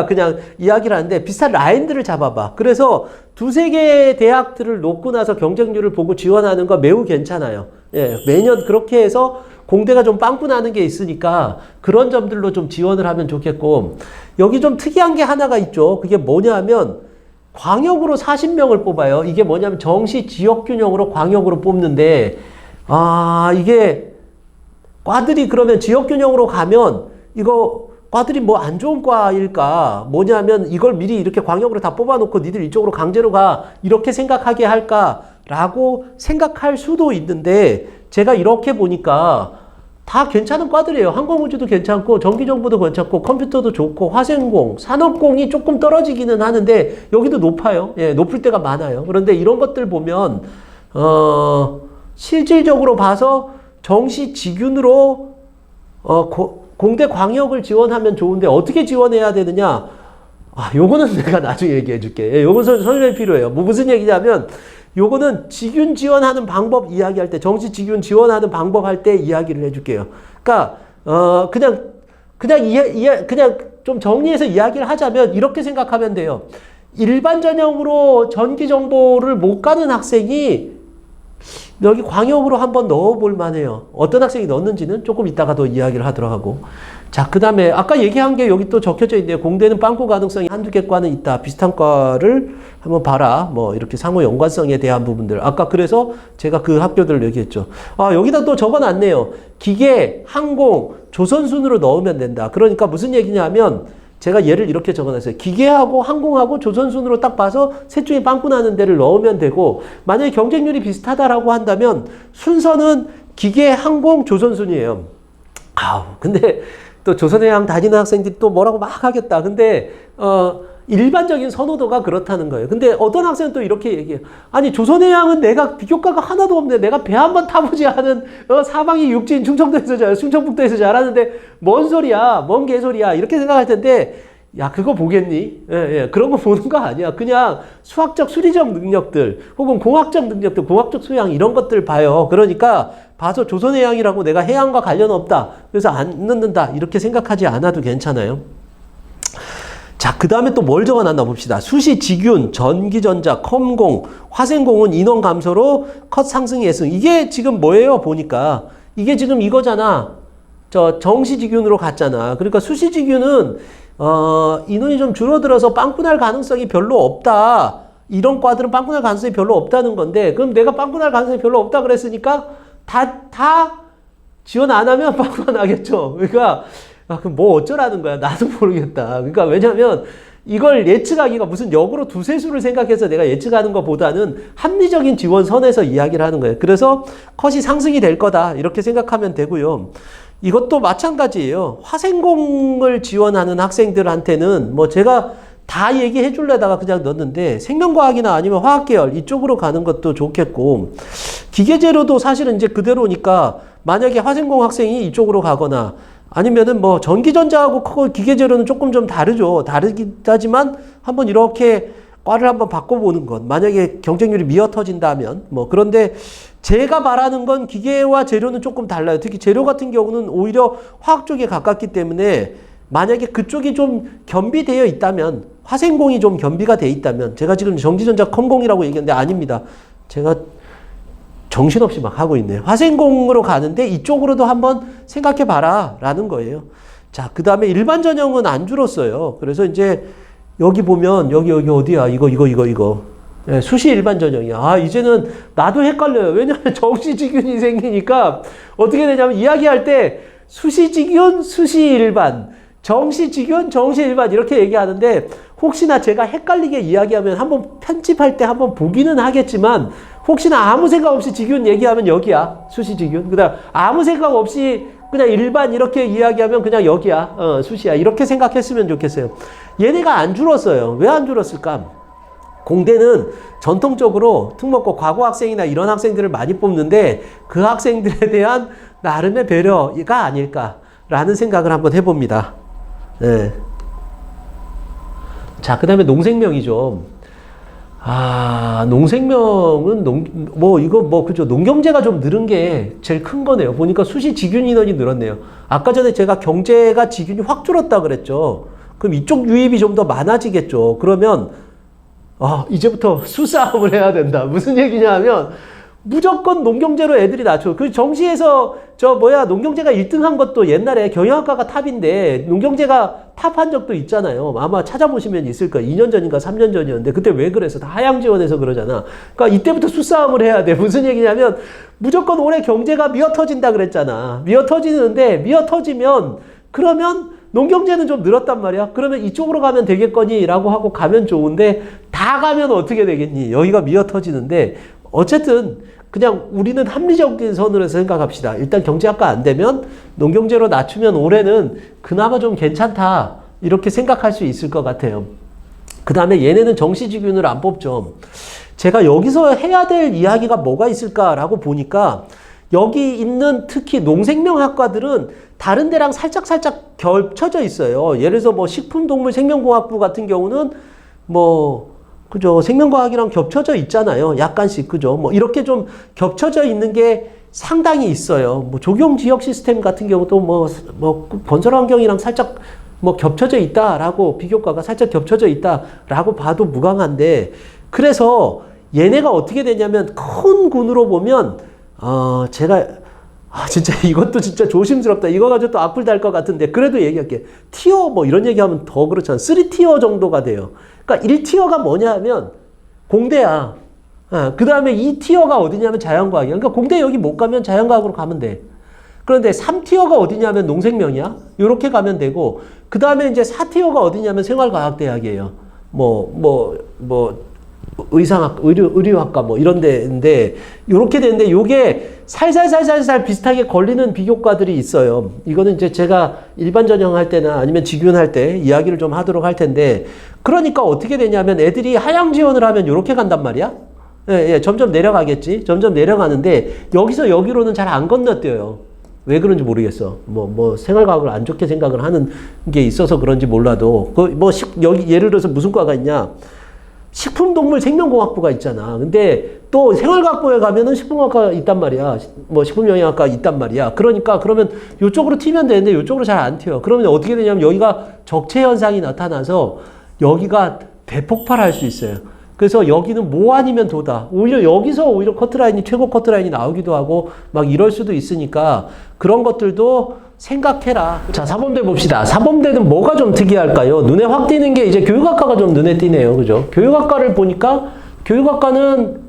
그냥 이야기를 하는데 비슷한 라인들을 잡아봐. 그래서 두세 개의 대학들을 놓고 나서 경쟁률을 보고 지원하는 거 매우 괜찮아요. 예, 매년 그렇게 해서 공대가 좀 빵꾸 나는 게 있으니까 그런 점들로 좀 지원을 하면 좋겠고 여기 좀 특이한 게 하나가 있죠. 그게 뭐냐면 광역으로 40명을 뽑아요. 이게 뭐냐면 정시 지역균형으로 광역으로 뽑는데 이게 과들이 그러면 지역균형으로 가면 이거 과들이 뭐 안 좋은 과일까? 뭐냐면 이걸 미리 이렇게 광역으로 다 뽑아놓고 니들 이쪽으로 강제로 가 이렇게 생각하게 할까라고 생각할 수도 있는데 제가 이렇게 보니까 다 괜찮은 과들이에요. 항공우주도 괜찮고 전기정보도 괜찮고 컴퓨터도 좋고 화생공, 산업공이 조금 떨어지기는 하는데 여기도 높아요. 예, 높을 때가 많아요. 그런데 이런 것들 보면 실질적으로 봐서 정시 직윤으로 공대 광역을 지원하면 좋은데 어떻게 지원해야 되느냐? 요거는 내가 나중에 얘기해 줄게. 요거는 설명이 필요해요. 무슨 얘기냐면 요거는 직윤 지원하는 방법 이야기할 때 정시 직윤 지원하는 방법 할 때 이야기를 해 줄게요. 그러니까 그냥 좀 정리해서 이야기를 하자면 이렇게 생각하면 돼요. 일반 전형으로 전기 정보를 못 가는 학생이 여기 광역으로 한번 넣어볼 만해요. 어떤 학생이 넣었는지는 조금 이따가 더 이야기를 하도록 하고. 자, 그 다음에 아까 얘기한 게 여기 또 적혀져 있네요. 공대는 빵꾸 가능성이 한두 개 과는 있다. 비슷한 과를 한번 봐라. 뭐 이렇게 상호 연관성에 대한 부분들. 아까 그래서 제가 그 학교들을 얘기했죠. 아, 여기다 또 적어놨네요. 기계, 항공, 조선순으로 넣으면 된다. 그러니까 무슨 얘기냐면 제가 예를 이렇게 적어놨어요. 기계하고 항공하고 조선순으로 딱 봐서 셋 중에 빵꾸 나는 데를 넣으면 되고, 만약에 경쟁률이 비슷하다라고 한다면 순서는 기계, 항공, 조선순이에요. 아우, 근데 또 조선해양 다니는 학생들이 또 뭐라고 막 하겠다. 근데 일반적인 선호도가 그렇다는 거예요. 근데 어떤 학생은 또 이렇게 얘기해요. 아니, 조선해양은 내가 비교과가 하나도 없는데 내가 배 한 번 타보지 않은 사방이 육지인 충청북도에서 자라는데 뭔 소리야, 뭔 개소리야 이렇게 생각할 텐데, 야, 그거 보겠니? 예, 그런 거 보는 거 아니야. 그냥 수학적 수리적 능력들 혹은 공학적 능력들, 공학적 소양 이런 것들 봐요. 그러니까 봐서 조선해양이라고 내가 해양과 관련 없다, 그래서 안 넣는다 이렇게 생각하지 않아도 괜찮아요. 자, 그 다음에 또 뭘 적어놨나 봅시다. 수시, 직윤, 전기전자, 컴공, 화생공은 인원 감소로 컷 상승 예승. 이게 지금 뭐예요? 보니까 이게 지금 이거잖아. 저 정시직윤으로 갔잖아. 그러니까 수시직윤은 인원이 좀 줄어들어서 빵꾸 날 가능성이 별로 없다. 이런 과들은 빵꾸 날 가능성이 별로 없다는 건데, 그럼 내가 빵꾸 날 가능성이 별로 없다 그랬으니까 다 지원 안 하면 빵꾸가 나겠죠. 그러니까 그럼 뭐 어쩌라는 거야? 나도 모르겠다. 그러니까 왜냐면 이걸 예측하기가 무슨 역으로 두세 수를 생각해서 내가 예측하는 것보다는 합리적인 지원선에서 이야기를 하는 거예요. 그래서 컷이 상승이 될 거다 이렇게 생각하면 되고요. 이것도 마찬가지예요. 화생공을 지원하는 학생들한테는 뭐 제가 다 얘기해 주려다가 그냥 넣었는데, 생명과학이나 아니면 화학계열 이쪽으로 가는 것도 좋겠고, 기계재료도 사실은 이제 그대로니까 만약에 화생공 학생이 이쪽으로 가거나 아니면은 뭐 전기전자하고 기계재료는 조금 좀 다르죠. 다르긴 하지만 한번 이렇게 과를 한번 바꿔보는 것. 만약에 경쟁률이 미어터진다면 뭐. 그런데 제가 바라는 건 기계와 재료는 조금 달라요. 특히 재료 같은 경우는 오히려 화학 쪽에 가깝기 때문에 만약에 그쪽이 좀 겸비되어 있다면, 화생공이 좀 겸비가 되어 있다면, 제가 지금 전기전자 컴공이라고 얘기했는데 아닙니다. 제가 정신없이 막 하고 있네요. 화생공으로 가는데 이쪽으로도 한번 생각해 봐라 라는 거예요. 자, 그 다음에 일반 전형은 안 줄었어요. 그래서 이제 여기 보면 여기 어디야? 이거. 예, 수시 일반 전형이야. 아, 이제는 나도 헷갈려요. 왜냐면 정시직윤이 생기니까 어떻게 되냐면 이야기할 때 수시직윤, 수시일반, 정시직윤, 정시일반 이렇게 얘기하는데, 혹시나 제가 헷갈리게 이야기하면 한번 편집할 때 한번 보기는 하겠지만, 혹시나 아무 생각 없이 직윤 얘기하면 여기야. 수시직윤. 그다음 아무 생각 없이 그냥 일반 이렇게 이야기하면 그냥 여기야. 수시야. 이렇게 생각했으면 좋겠어요. 얘네가 안 줄었어요. 왜 안 줄었을까? 공대는 전통적으로 특목고 과거 학생이나 이런 학생들을 많이 뽑는데, 그 학생들에 대한 나름의 배려가 아닐까라는 생각을 한번 해봅니다. 네. 자, 그 다음에 농생명이죠. 아, 농생명은 그죠. 농경제가 좀 늘은 게 제일 큰 거네요. 보니까 수시 직윤 인원이 늘었네요. 아까 전에 제가 경제가 직윤이 확 줄었다 그랬죠. 그럼 이쪽 유입이 좀 더 많아지겠죠. 그러면, 이제부터 수싸움을 해야 된다. 무슨 얘기냐 하면, 무조건 농경제로 애들이 낮춰. 그 정시에서 농경제가 1등 한 것도 옛날에 경영학과가 탑인데 농경제가 탑한 적도 있잖아요. 아마 찾아보시면 있을 거예요. 2년 전인가 3년 전이었는데 그때 왜 그래서 다 하향 지원해서 그러잖아. 그러니까 이때부터 수싸움을 해야 돼. 무슨 얘기냐면 무조건 올해 경제가 미어터진다 그랬잖아. 미어터지면 그러면 농경제는 좀 늘었단 말이야. 그러면 이쪽으로 가면 되겠거니 라고 하고 가면 좋은데, 다 가면 어떻게 되겠니? 여기가 미어터지는데, 어쨌든 그냥 우리는 합리적인 선으로 생각합시다. 일단 경제학과 안 되면 농경제로 낮추면 올해는 그나마 좀 괜찮다 이렇게 생각할 수 있을 것 같아요. 그 다음에 얘네는 정시직윤을 안 뽑죠. 제가 여기서 해야 될 이야기가 뭐가 있을까라고 보니까, 여기 있는 특히 농생명학과들은 다른 데랑 살짝 겹쳐져 있어요. 예를 들어서 뭐 식품동물생명공학부 같은 경우는 그죠. 생명과학이랑 겹쳐져 있잖아요. 약간씩, 그죠. 이렇게 좀 겹쳐져 있는 게 상당히 있어요. 조경지역 시스템 같은 경우도 건설환경이랑 살짝 겹쳐져 있다라고, 비교과가 살짝 겹쳐져 있다라고 봐도 무방한데, 그래서 얘네가 어떻게 되냐면 큰 군으로 보면 제가 진짜 이것도 진짜 조심스럽다. 이거 가지고 또 악플 달 것 같은데 그래도 얘기할게. 티어 뭐 이런 얘기하면 더 그렇잖아. 3티어 정도가 돼요. 그러니까 1티어가 뭐냐 하면 공대야. 그 다음에 2티어가 어디냐면 자연과학이야. 그러니까 공대 여기 못 가면 자연과학으로 가면 돼. 그런데 3티어가 어디냐면 농생명이야. 요렇게 가면 되고 그 다음에 이제 4티어가 어디냐면 생활과학대학이에요. 의상학, 의료학과 뭐 이런 데인데 요렇게 되는데 요게 살살살살살 비슷하게 걸리는 비교과들이 있어요. 이거는 이제 제가 일반 전형할 때나 아니면 직윤할 때 이야기를 좀 하도록 할 텐데 그러니까 어떻게 되냐면 애들이 하향 지원을 하면 요렇게 간단 말이야. 예, 점점 내려가겠지. 점점 내려가는데 여기서 여기로는 잘 안 건너뛰어요. 왜 그런지 모르겠어. 생활과학을 안 좋게 생각을 하는 게 있어서 그런지 몰라도 여기 예를 들어서 무슨 과가 있냐? 식품동물생명공학부가 있잖아. 근데 또 생활과학부에 가면은 식품학과가 있단 말이야. 식품영양학과가 있단 말이야. 그러니까 그러면 이쪽으로 튀면 되는데 이쪽으로 잘 안 튀어. 그러면 어떻게 되냐면 여기가 적체 현상이 나타나서 여기가 대폭발할 수 있어요. 그래서 여기는 뭐 아니면 도다. 오히려 여기서 오히려 커트라인이 최고 커트라인이 나오기도 하고 막 이럴 수도 있으니까 그런 것들도 생각해라. 자, 사범대 봅시다. 사범대는 뭐가 좀 특이할까요? 눈에 확 띄는 게 이제 교육학과가 좀 눈에 띄네요. 그죠? 교육학과를 보니까 교육학과는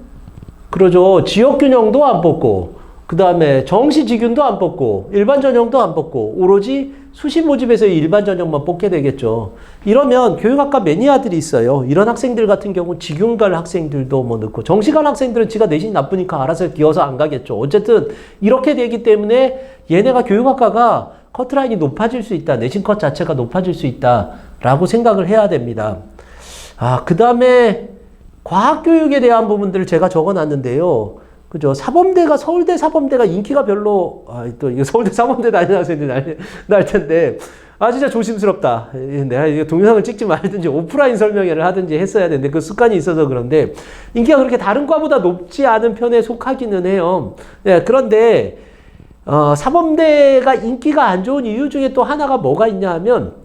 그러죠. 지역균형도 안 뽑고 그 다음에 정시직윤도 안 뽑고 일반 전형도 안 뽑고 오로지 수시 모집에서 일반 전형만 뽑게 되겠죠. 이러면 교육학과 매니아들이 있어요. 이런 학생들 같은 경우 직윤 갈 학생들도 뭐 넣고 정시 갈 학생들은 지가 내신이 나쁘니까 알아서 기어서 안 가겠죠. 어쨌든 이렇게 되기 때문에 얘네가 교육학과가 커트라인이 높아질 수 있다. 내신 컷 자체가 높아질 수 있다라고 생각을 해야 됩니다. 그 다음에 과학교육에 대한 부분들을 제가 적어놨는데요. 그죠? 서울대 사범대가 인기가 별로, 또 이거 서울대 사범대 다니는 학생들이 날 텐데, 진짜 조심스럽다. 내가 이거 동영상을 찍지 말든지 오프라인 설명회를 하든지 했어야 되는데 그 습관이 있어서 그런데 인기가 그렇게 다른 과보다 높지 않은 편에 속하기는 해요. 네, 그런데, 사범대가 인기가 안 좋은 이유 중에 또 하나가 뭐가 있냐 하면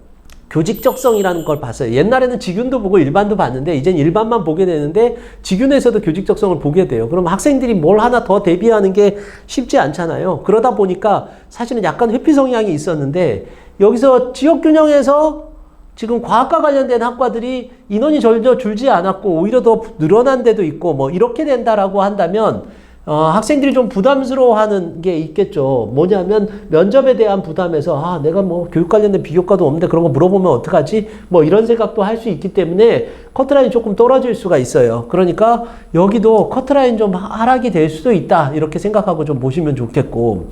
교직적성이라는 걸 봤어요. 옛날에는 직윤도 보고 일반도 봤는데 이젠 일반만 보게 되는데 직윤에서도 교직적성을 보게 돼요. 그럼 학생들이 뭘 하나 더 대비하는 게 쉽지 않잖아요. 그러다 보니까 사실은 약간 회피 성향이 있었는데 여기서 지역균형에서 지금 과학과 관련된 학과들이 인원이 전혀 줄지 않았고 오히려 더 늘어난 데도 있고 뭐 이렇게 된다라고 한다면 학생들이 좀 부담스러워하는 게 있겠죠. 뭐냐면 면접에 대한 부담에서 내가 뭐 교육 관련된 비교과도 없는데 그런 거 물어보면 어떡하지? 뭐 이런 생각도 할 수 있기 때문에 커트라인이 조금 떨어질 수가 있어요. 그러니까 여기도 커트라인 좀 하락이 될 수도 있다. 이렇게 생각하고 좀 보시면 좋겠고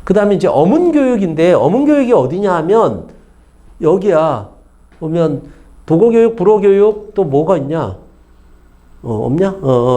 그 다음에 이제 어문교육인데 어문교육이 어디냐 하면 여기야. 보면 도고교육, 불어교육 또 뭐가 있냐? 없냐?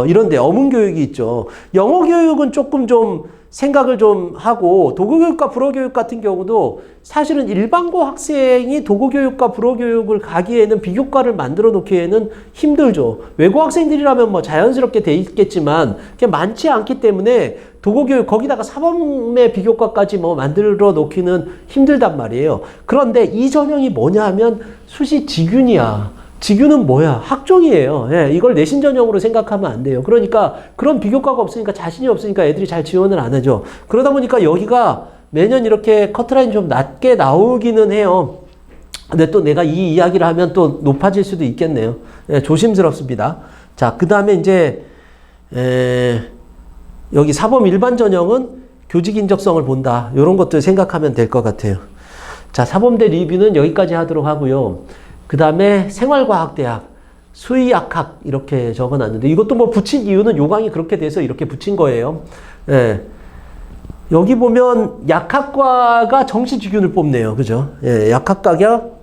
이런데 어문교육이 있죠. 영어교육은 조금 좀 생각을 좀 하고 도구교육과 불어교육 같은 경우도 사실은 일반고 학생이 도구교육과 불어교육을 가기에는 비교과를 만들어 놓기에는 힘들죠. 외고 학생들이라면 뭐 자연스럽게 돼 있겠지만 그게 많지 않기 때문에 도구교육 거기다가 사범의 비교과까지 뭐 만들어 놓기는 힘들단 말이에요. 그런데 이 전형이 뭐냐 하면 수시 직윤이야. 직윤은 뭐야? 학종이에요. 예, 이걸 내신 전형으로 생각하면 안 돼요. 그러니까 그런 비교과가 없으니까 자신이 없으니까 애들이 잘 지원을 안 하죠. 그러다 보니까 여기가 매년 이렇게 커트라인 좀 낮게 나오기는 해요. 근데 또 내가 이 이야기를 하면 또 높아질 수도 있겠네요. 예, 조심스럽습니다. 자, 그 다음에 이제 여기 사범 일반 전형은 교직 인적성을 본다. 이런 것들 생각하면 될 것 같아요. 자, 사범대 리뷰는 여기까지 하도록 하고요. 그 다음에 생활과학대학, 수의학학 이렇게 적어놨는데 이것도 뭐 붙인 이유는 요강이 그렇게 돼서 이렇게 붙인 거예요. 예. 여기 보면 약학과가 정시직윤을 뽑네요. 그죠? 예, 약학과가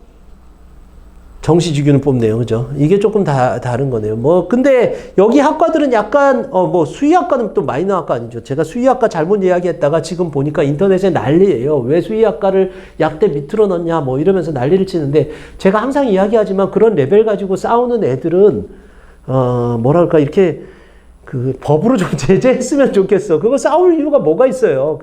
정시직윤을 뽑네요. 그죠? 이게 조금 다른 거네요. 뭐, 근데 여기 학과들은 약간, 수의학과는 또 마이너학과 아니죠. 제가 수의학과 잘못 이야기했다가 지금 보니까 인터넷에 난리예요. 왜 수의학과를 약대 밑으로 넣냐, 뭐 이러면서 난리를 치는데 제가 항상 이야기하지만 그런 레벨 가지고 싸우는 애들은, 뭐랄까, 이렇게 그 법으로 좀 제재했으면 좋겠어. 그거 싸울 이유가 뭐가 있어요.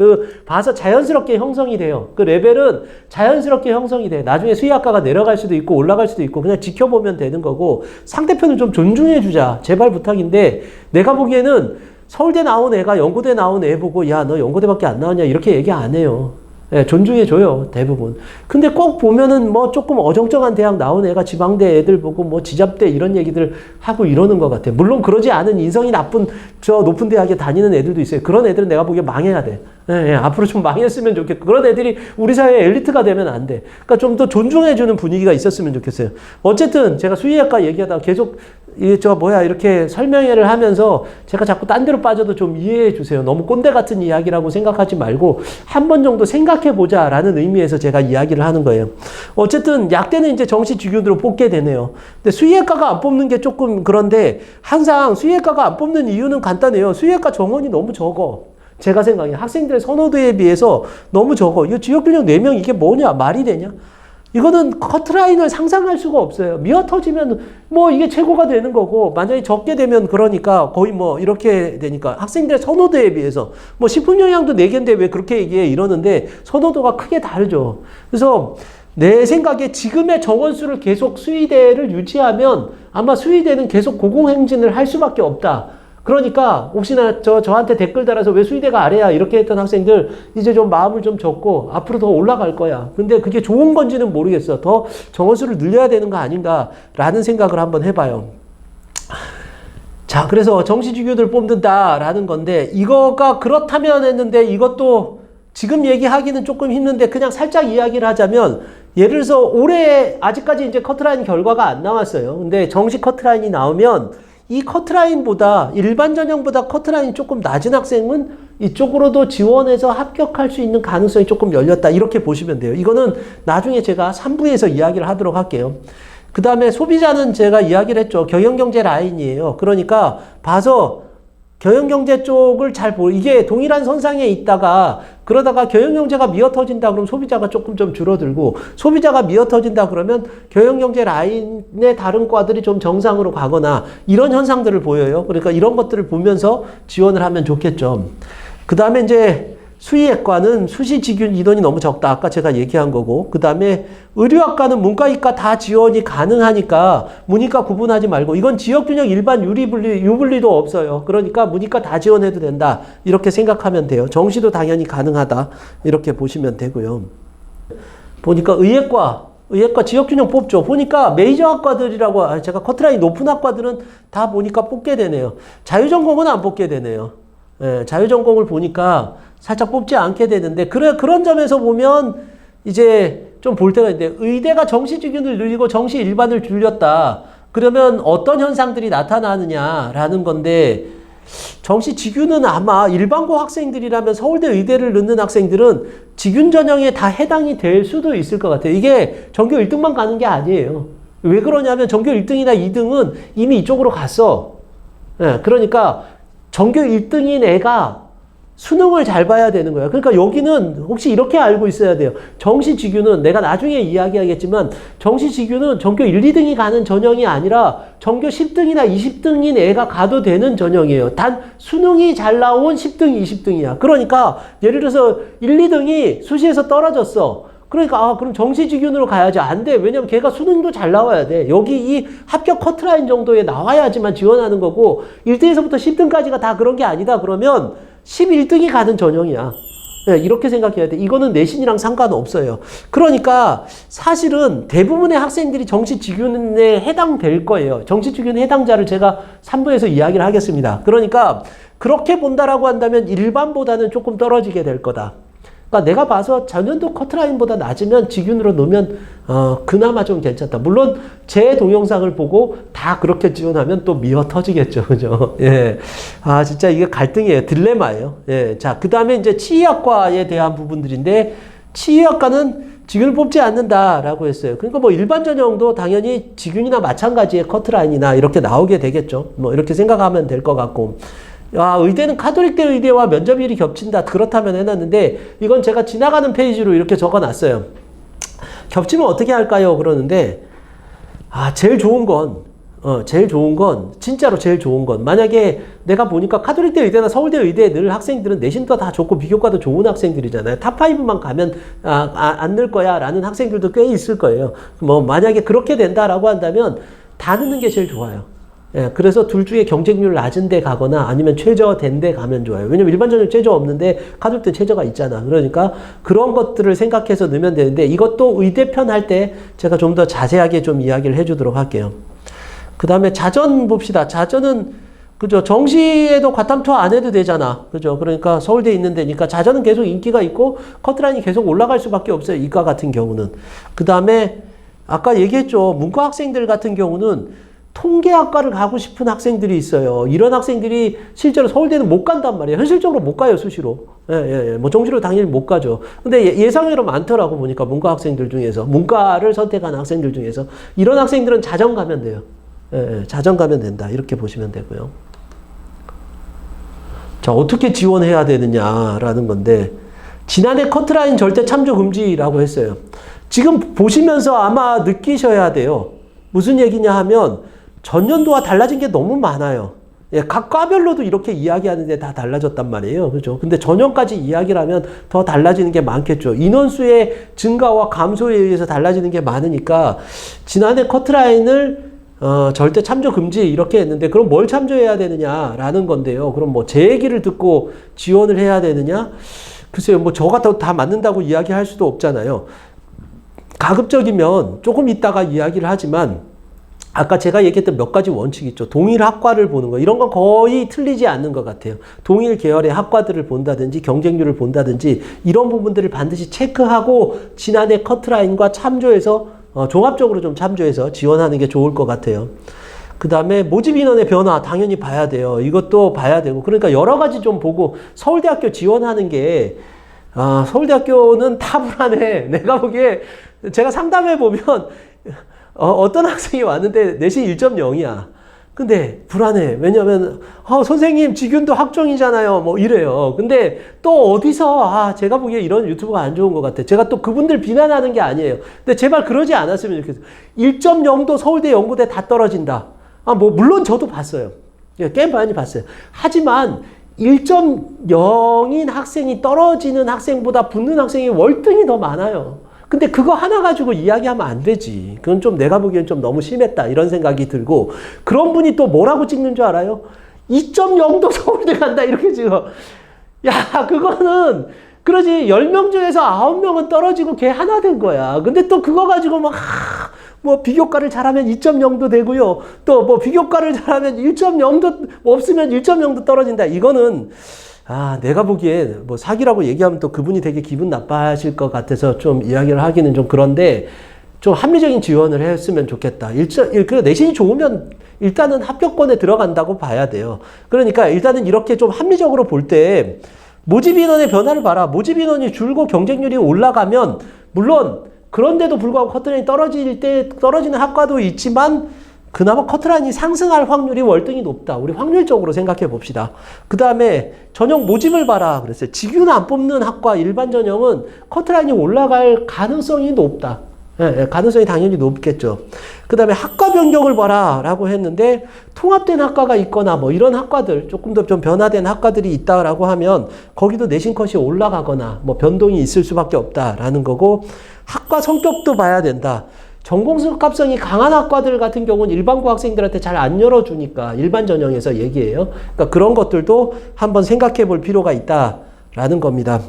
봐서 자연스럽게 형성이 돼요. 그 레벨은 자연스럽게 형성이 돼. 나중에 수의학과가 내려갈 수도 있고 올라갈 수도 있고 그냥 지켜보면 되는 거고 상대편을 좀 존중해주자. 제발 부탁인데 내가 보기에는 서울대 나온 애가 연고대 나온 애 보고 야, 너 연고대밖에 안 나왔냐 이렇게 얘기 안 해요. 예, 존중해줘요, 대부분. 근데 꼭 보면은 뭐 조금 어정쩡한 대학 나온 애가 지방대 애들 보고 뭐 지잡대 이런 얘기들 하고 이러는 것 같아요. 물론 그러지 않은 인성이 나쁜 저 높은 대학에 다니는 애들도 있어요. 그런 애들은 내가 보기에 망해야 돼. 예, 앞으로 좀 망했으면 좋겠고. 그런 애들이 우리 사회의 엘리트가 되면 안 돼. 그러니까 좀 더 존중해주는 분위기가 있었으면 좋겠어요. 어쨌든 제가 수의학과 얘기하다가 계속 이렇게 설명회를 하면서 제가 자꾸 딴 데로 빠져도 좀 이해해 주세요. 너무 꼰대 같은 이야기라고 생각하지 말고 한 번 정도 생각해 보자라는 의미에서 제가 이야기를 하는 거예요. 어쨌든 약대는 이제 정시직윤으로 뽑게 되네요. 근데 수의학과가 안 뽑는 게 조금 그런데 항상 수의학과가 안 뽑는 이유는 간단해요. 수의학과 정원이 너무 적어. 제가 생각해 학생들의 선호도에 비해서 너무 적어. 이거 지역균형 4명 이게 뭐냐? 말이 되냐? 이거는 커트라인을 상상할 수가 없어요. 미어 터지면 뭐 이게 최고가 되는 거고 만약에 적게 되면 그러니까 거의 뭐 이렇게 되니까 학생들의 선호도에 비해서 뭐 식품영양도 4개인데 왜 그렇게 얘기해 이러는데 선호도가 크게 다르죠. 그래서 내 생각에 지금의 정원수를 계속 수의대를 유지하면 아마 수의대는 계속 고공행진을 할 수밖에 없다. 그러니까 혹시나 저한테 댓글 달아서 왜 수의대가 아래야 이렇게 했던 학생들 이제 좀 마음을 좀 접고 앞으로 더 올라갈 거야. 근데 그게 좋은 건지는 모르겠어. 더 정원수를 늘려야 되는 거 아닌가라는 생각을 한번 해봐요. 자, 그래서 정시직윤을 뽑는다라는 건데 이거가 그렇다면 했는데 이것도 지금 얘기하기는 조금 힘든데 그냥 살짝 이야기를 하자면 예를 들어서 올해 아직까지 이제 커트라인 결과가 안 나왔어요. 근데 정시 커트라인이 나오면 이 커트라인보다 일반 전형보다 커트라인이 조금 낮은 학생은 이쪽으로도 지원해서 합격할 수 있는 가능성이 조금 열렸다. 이렇게 보시면 돼요. 이거는 나중에 제가 3부에서 이야기를 하도록 할게요. 그 다음에 소비자는 제가 이야기를 했죠. 경영경제 라인이에요. 그러니까 봐서 경영경제 쪽을 이게 동일한 선상에 있다가 그러다가 경영경제가 미어터진다 그러면 소비자가 조금 좀 줄어들고 소비자가 미어터진다 그러면 경영경제 라인의 다른 과들이 좀 정상으로 가거나 이런 현상들을 보여요. 그러니까 이런 것들을 보면서 지원을 하면 좋겠죠. 그 다음에 이제 수의학과는 수시직윤 인원이 너무 적다. 아까 제가 얘기한 거고. 그 다음에 의료학과는 문과이과 다 지원이 가능하니까 문이과 구분하지 말고 이건 지역균형 일반 유분리도 없어요. 그러니까 문이과 다 지원해도 된다. 이렇게 생각하면 돼요. 정시도 당연히 가능하다. 이렇게 보시면 되고요. 보니까 의예과 지역균형 뽑죠. 보니까 메이저 학과들이라고 제가 커트라인 높은 학과들은 다 보니까 뽑게 되네요. 자유전공은 안 뽑게 되네요. 예, 자유전공을 보니까 살짝 뽑지 않게 되는데 그런 점에서 보면 이제 좀 볼 때가 있는데 의대가 정시직윤을 늘리고 정시 일반을 줄였다. 그러면 어떤 현상들이 나타나느냐라는 건데 정시직윤은 아마 일반고 학생들이라면 서울대 의대를 넣는 학생들은 직윤 전형에 다 해당이 될 수도 있을 것 같아요. 이게 전교 1등만 가는 게 아니에요. 왜 그러냐면 전교 1등이나 2등은 이미 이쪽으로 갔어. 예, 그러니까 전교 1등인 애가 수능을 잘 봐야 되는 거예요. 그러니까 여기는 혹시 이렇게 알고 있어야 돼요. 정시직윤은 내가 나중에 이야기하겠지만 정시직윤은 전교 1, 2등이 가는 전형이 아니라 전교 10등이나 20등인 애가 가도 되는 전형이에요. 단 수능이 잘 나온 10등, 20등이야. 그러니까 예를 들어서 1, 2등이 수시에서 떨어졌어. 그러니까 그럼 정시직윤으로 가야지. 안 돼. 왜냐면 걔가 수능도 잘 나와야 돼. 여기 이 합격 커트라인 정도에 나와야지만 지원하는 거고 1등에서부터 10등까지가 다 그런 게 아니다. 그러면 11등이 가는 전형이야. 네, 이렇게 생각해야 돼. 이거는 내신이랑 상관없어요. 그러니까 사실은 대부분의 학생들이 정시직윤에 해당될 거예요. 정시직윤 해당자를 제가 3부에서 이야기를 하겠습니다. 그러니까 그렇게 본다라고 한다면 일반보다는 조금 떨어지게 될 거다. 그러니까 내가 봐서 전년도 커트라인보다 낮으면 직윤으로 넣으면 그나마 좀 괜찮다. 물론 제 동영상을 보고 다 그렇게 지원하면 또 미어 터지겠죠. 그죠? 예. 진짜 이게 갈등이에요. 딜레마예요. 예. 자, 그다음에 이제 치의학과에 대한 부분들인데 치의학과는 직윤을 뽑지 않는다라고 했어요. 그러니까 뭐 일반 전형도 당연히 직윤이나 마찬가지의 커트라인이나 이렇게 나오게 되겠죠. 뭐 이렇게 생각하면 될 것 같고. 의대는 카톨릭대 의대와 면접일이 겹친다. 그렇다면 해놨는데 이건 제가 지나가는 페이지로 이렇게 적어놨어요. 겹치면 어떻게 할까요? 그러는데 제일 좋은 건 제일 좋은 건, 진짜로 제일 좋은 건, 만약에 내가 보니까 카톨릭대 의대나 서울대 의대에 늘 학생들은 내신도 다 좋고 비교과도 좋은 학생들이잖아요. 탑5만 가면 안 늘 거야 라는 학생들도 꽤 있을 거예요. 뭐 만약에 그렇게 된다라고 한다면 다 넣는 게 제일 좋아요. 예, 그래서 둘 중에 경쟁률 낮은 데 가거나 아니면 최저된 데 가면 좋아요. 왜냐면 일반 전형 최저 없는데 카톨릭대 최저가 있잖아. 그러니까 그런 것들을 생각해서 넣으면 되는데, 이것도 의대편 할 때 제가 좀 더 자세하게 좀 이야기를 해주도록 할게요. 그 다음에 자전 봅시다. 자전은, 그죠. 정시에도 과탐 투하 안 해도 되잖아. 그죠. 그러니까 서울대에 있는 데니까 자전은 계속 인기가 있고 커트라인이 계속 올라갈 수밖에 없어요. 이과 같은 경우는. 그 다음에 아까 얘기했죠. 문과 학생들 같은 경우는 통계학과를 가고 싶은 학생들이 있어요. 이런 학생들이 실제로 서울대는 못 간단 말이에요. 현실적으로 못 가요, 수시로. 뭐 정시로 당연히 못 가죠. 근데 예상외로 많더라고 보니까 문과 학생들 중에서, 문과를 선택하는 학생들 중에서 이런 학생들은 자전 가면 돼요. 자전 가면 된다. 이렇게 보시면 되고요. 자, 어떻게 지원해야 되느냐라는 건데, 지난해 커트라인 절대 참조 금지라고 했어요. 지금 보시면서 아마 느끼셔야 돼요. 무슨 얘기냐 하면 전년도와 달라진 게 너무 많아요. 예, 각 과별로도 이렇게 이야기하는데 다 달라졌단 말이에요. 그죠? 근데 전년까지 이야기를 하면 더 달라지는 게 많겠죠. 인원수의 증가와 감소에 의해서 달라지는 게 많으니까 지난해 커트라인을 절대 참조 금지 이렇게 했는데, 그럼 뭘 참조해야 되느냐라는 건데요. 그럼 뭐 제 얘기를 듣고 지원을 해야 되느냐? 글쎄요, 뭐 저가 다 맞는다고 이야기할 수도 없잖아요. 가급적이면 조금 있다가 이야기를 하지만, 아까 제가 얘기했던 몇 가지 원칙이 있죠. 동일 학과를 보는 거. 이런 건 거의 틀리지 않는 것 같아요. 동일 계열의 학과들을 본다든지 경쟁률을 본다든지 이런 부분들을 반드시 체크하고 지난해 커트라인과 참조해서 종합적으로 좀 참조해서 지원하는 게 좋을 것 같아요. 그 다음에 모집 인원의 변화 당연히 봐야 돼요. 이것도 봐야 되고, 그러니까 여러 가지 좀 보고 서울대학교 지원하는 게, 서울대학교는 다 불안해. 내가 보기에 제가 상담해 보면 어떤 학생이 왔는데 내신 1.0이야. 근데 불안해. 왜냐면 선생님 직윤도 학종이잖아요. 뭐 이래요. 근데 또 어디서 제가 보기에 이런 유튜브가 안 좋은 것 같아. 제가 또 그분들 비난하는 게 아니에요. 근데 제발 그러지 않았으면 좋겠어요. 1.0도 서울대 연구대 다 떨어진다. 뭐 물론 저도 봤어요. 꽤 많이 봤어요. 하지만 1.0인 학생이 떨어지는 학생보다 붙는 학생이 월등히 더 많아요. 근데 그거 하나 가지고 이야기하면 안 되지. 그건 좀 내가 보기엔 좀 너무 심했다. 이런 생각이 들고, 그런 분이 또 뭐라고 찍는 줄 알아요? 2.0도 서울대 간다. 이렇게 찍어. 야, 그거는, 그러지. 10명 중에서 9명은 떨어지고 걔 하나 된 거야. 근데 또 그거 가지고 뭐 비교과를 잘하면 2.0도 되고요. 또 뭐 비교과를 잘하면 1.0도 없으면 1.0도 떨어진다. 이거는 내가 보기에 뭐 사기라고 얘기하면 또 그분이 되게 기분 나빠하실 것 같아서 좀 이야기를 하기는 좀 그런데, 좀 합리적인 지원을 했으면 좋겠다. 그 내신이 좋으면 일단은 합격권에 들어간다고 봐야 돼요. 그러니까 일단은 이렇게 좀 합리적으로 볼 때 모집 인원의 변화를 봐라. 모집 인원이 줄고 경쟁률이 올라가면, 물론 그런데도 불구하고 커트라인이 떨어지는 학과도 있지만 그나마 커트라인이 상승할 확률이 월등히 높다. 우리 확률적으로 생각해 봅시다. 그 다음에 전형 모집을 봐라 그랬어요. 직윤 안 뽑는 학과 일반 전형은 커트라인이 올라갈 가능성이 높다. 가능성이 당연히 높겠죠. 그 다음에 학과 변경을 봐라 라고 했는데, 통합된 학과가 있거나 뭐 이런 학과들, 조금 더 좀 변화된 학과들이 있다라고 하면 거기도 내신 컷이 올라가거나 뭐 변동이 있을 수밖에 없다라는 거고, 학과 성격도 봐야 된다. 전공습합성이 강한 학과들 같은 경우는 일반고 학생들한테 잘 안 열어주니까, 일반 전형에서 얘기해요. 그러니까 그런 것들도 한번 생각해 볼 필요가 있다라는 겁니다.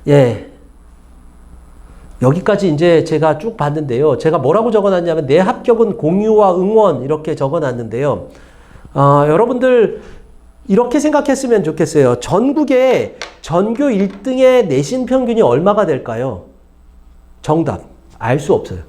예. 여기까지 이제 제가 쭉 봤는데요. 제가 뭐라고 적어놨냐면, 내 합격은 공유와 응원 이렇게 적어놨는데요. 여러분들 이렇게 생각했으면 좋겠어요. 전국에 전교 1등의 내신 평균이 얼마가 될까요? 정답. 알 수 없어요.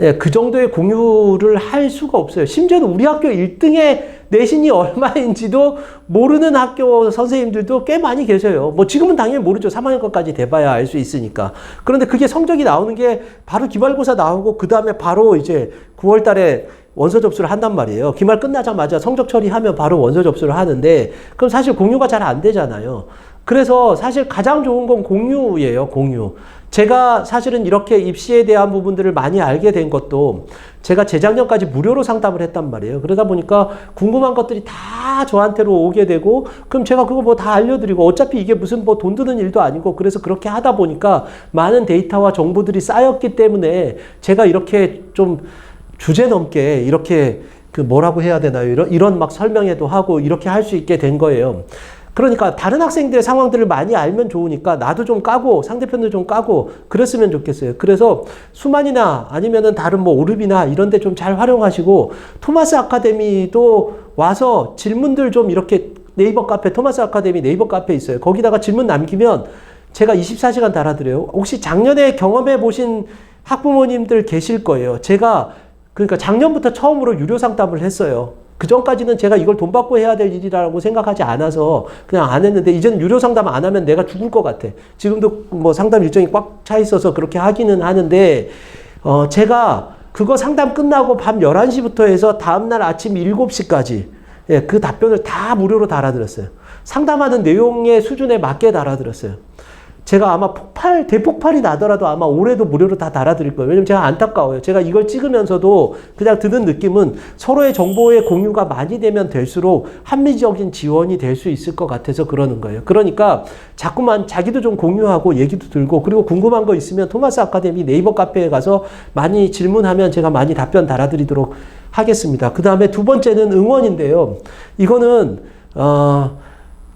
예, 그 정도의 공유를 할 수가 없어요. 심지어는 우리 학교 1등의 내신이 얼마인지도 모르는 학교 선생님들도 꽤 많이 계세요. 뭐 지금은 당연히 모르죠. 3학년 것까지 돼봐야 알 수 있으니까. 그런데 그게 성적이 나오는 게 바로 기말고사 나오고 그 다음에 바로 이제 9월 달에 원서 접수를 한단 말이에요. 기말 끝나자마자 성적 처리하면 바로 원서 접수를 하는데 그럼 사실 공유가 잘 안 되잖아요. 그래서 사실 가장 좋은 건 공유예요, 공유. 제가 사실은 이렇게 입시에 대한 부분들을 많이 알게 된 것도 제가 재작년까지 무료로 상담을 했단 말이에요. 그러다 보니까 궁금한 것들이 다 저한테로 오게 되고 그럼 제가 그거 뭐 다 알려드리고 어차피 이게 무슨 뭐 돈 드는 일도 아니고 그래서 그렇게 하다 보니까 많은 데이터와 정보들이 쌓였기 때문에 제가 이렇게 좀 주제 넘게 이렇게 그 뭐라고 해야 되나요? 이런 막 설명회도 하고 이렇게 할 수 있게 된 거예요. 그러니까 다른 학생들의 상황들을 많이 알면 좋으니까 나도 좀 까고 상대편도 좀 까고 그랬으면 좋겠어요. 그래서 수만이나 아니면은 다른 뭐 오르비나 이런 데 좀 잘 활용하시고 토마스 아카데미도 와서 질문들 좀 이렇게 네이버 카페 토마스 아카데미 네이버 카페 있어요. 거기다가 질문 남기면 제가 24시간 달아드려요. 혹시 작년에 경험해 보신 학부모님들 계실 거예요. 제가 그러니까 작년부터 처음으로 유료 상담을 했어요. 그 전까지는 제가 이걸 돈 받고 해야 될 일이라고 생각하지 않아서 그냥 안 했는데 이제는 유료 상담 안 하면 내가 죽을 것 같아. 지금도 뭐 상담 일정이 꽉 차 있어서 그렇게 하기는 하는데 제가 그거 상담 끝나고 밤 11시부터 해서 다음날 아침 7시까지 예, 그 답변을 다 무료로 달아드렸어요. 상담하는 내용의 수준에 맞게 달아드렸어요. 제가 아마 대폭발이 나더라도 아마 올해도 무료로 다 달아드릴 거예요. 왜냐면 제가 안타까워요. 제가 이걸 찍으면서도 그냥 드는 느낌은 서로의 정보의 공유가 많이 되면 될수록 합리적인 지원이 될 수 있을 것 같아서 그러는 거예요. 그러니까 자꾸만 자기도 좀 공유하고 얘기도 들고 그리고 궁금한 거 있으면 토마스 아카데미 네이버 카페에 가서 많이 질문하면 제가 많이 답변 달아드리도록 하겠습니다. 그 다음에 두 번째는 응원인데요. 이거는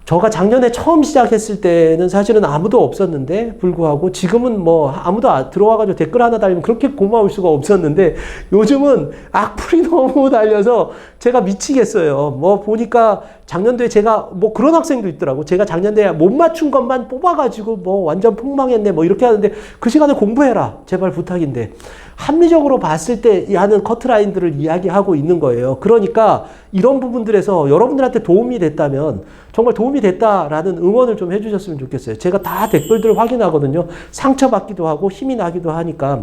저가 작년에 처음 시작했을 때는 사실은 아무도 없었는데 불구하고 지금은 뭐 아무도 들어와가지고 댓글 하나 달리면 그렇게 고마울 수가 없었는데 요즘은 악플이 너무 달려서 제가 미치겠어요. 뭐 보니까 작년도에 제가 뭐 그런 학생도 있더라고. 제가 작년도에 못 맞춘 것만 뽑아가지고 뭐 완전 폭망했네 뭐 이렇게 하는데 그 시간에 공부해라. 제발 부탁인데. 합리적으로 봤을 때 하는 커트라인들을 이야기하고 있는 거예요. 그러니까 이런 부분들에서 여러분들한테 도움이 됐다면 정말 도움이 됐다라는 응원을 좀 해주셨으면 좋겠어요. 제가 다 댓글들을 확인하거든요. 상처받기도 하고 힘이 나기도 하니까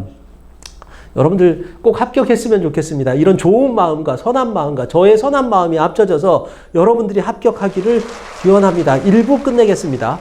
여러분들 꼭 합격했으면 좋겠습니다. 이런 좋은 마음과 선한 마음과 저의 선한 마음이 합쳐져서 여러분들이 합격하기를 기원합니다. 1부 끝내겠습니다.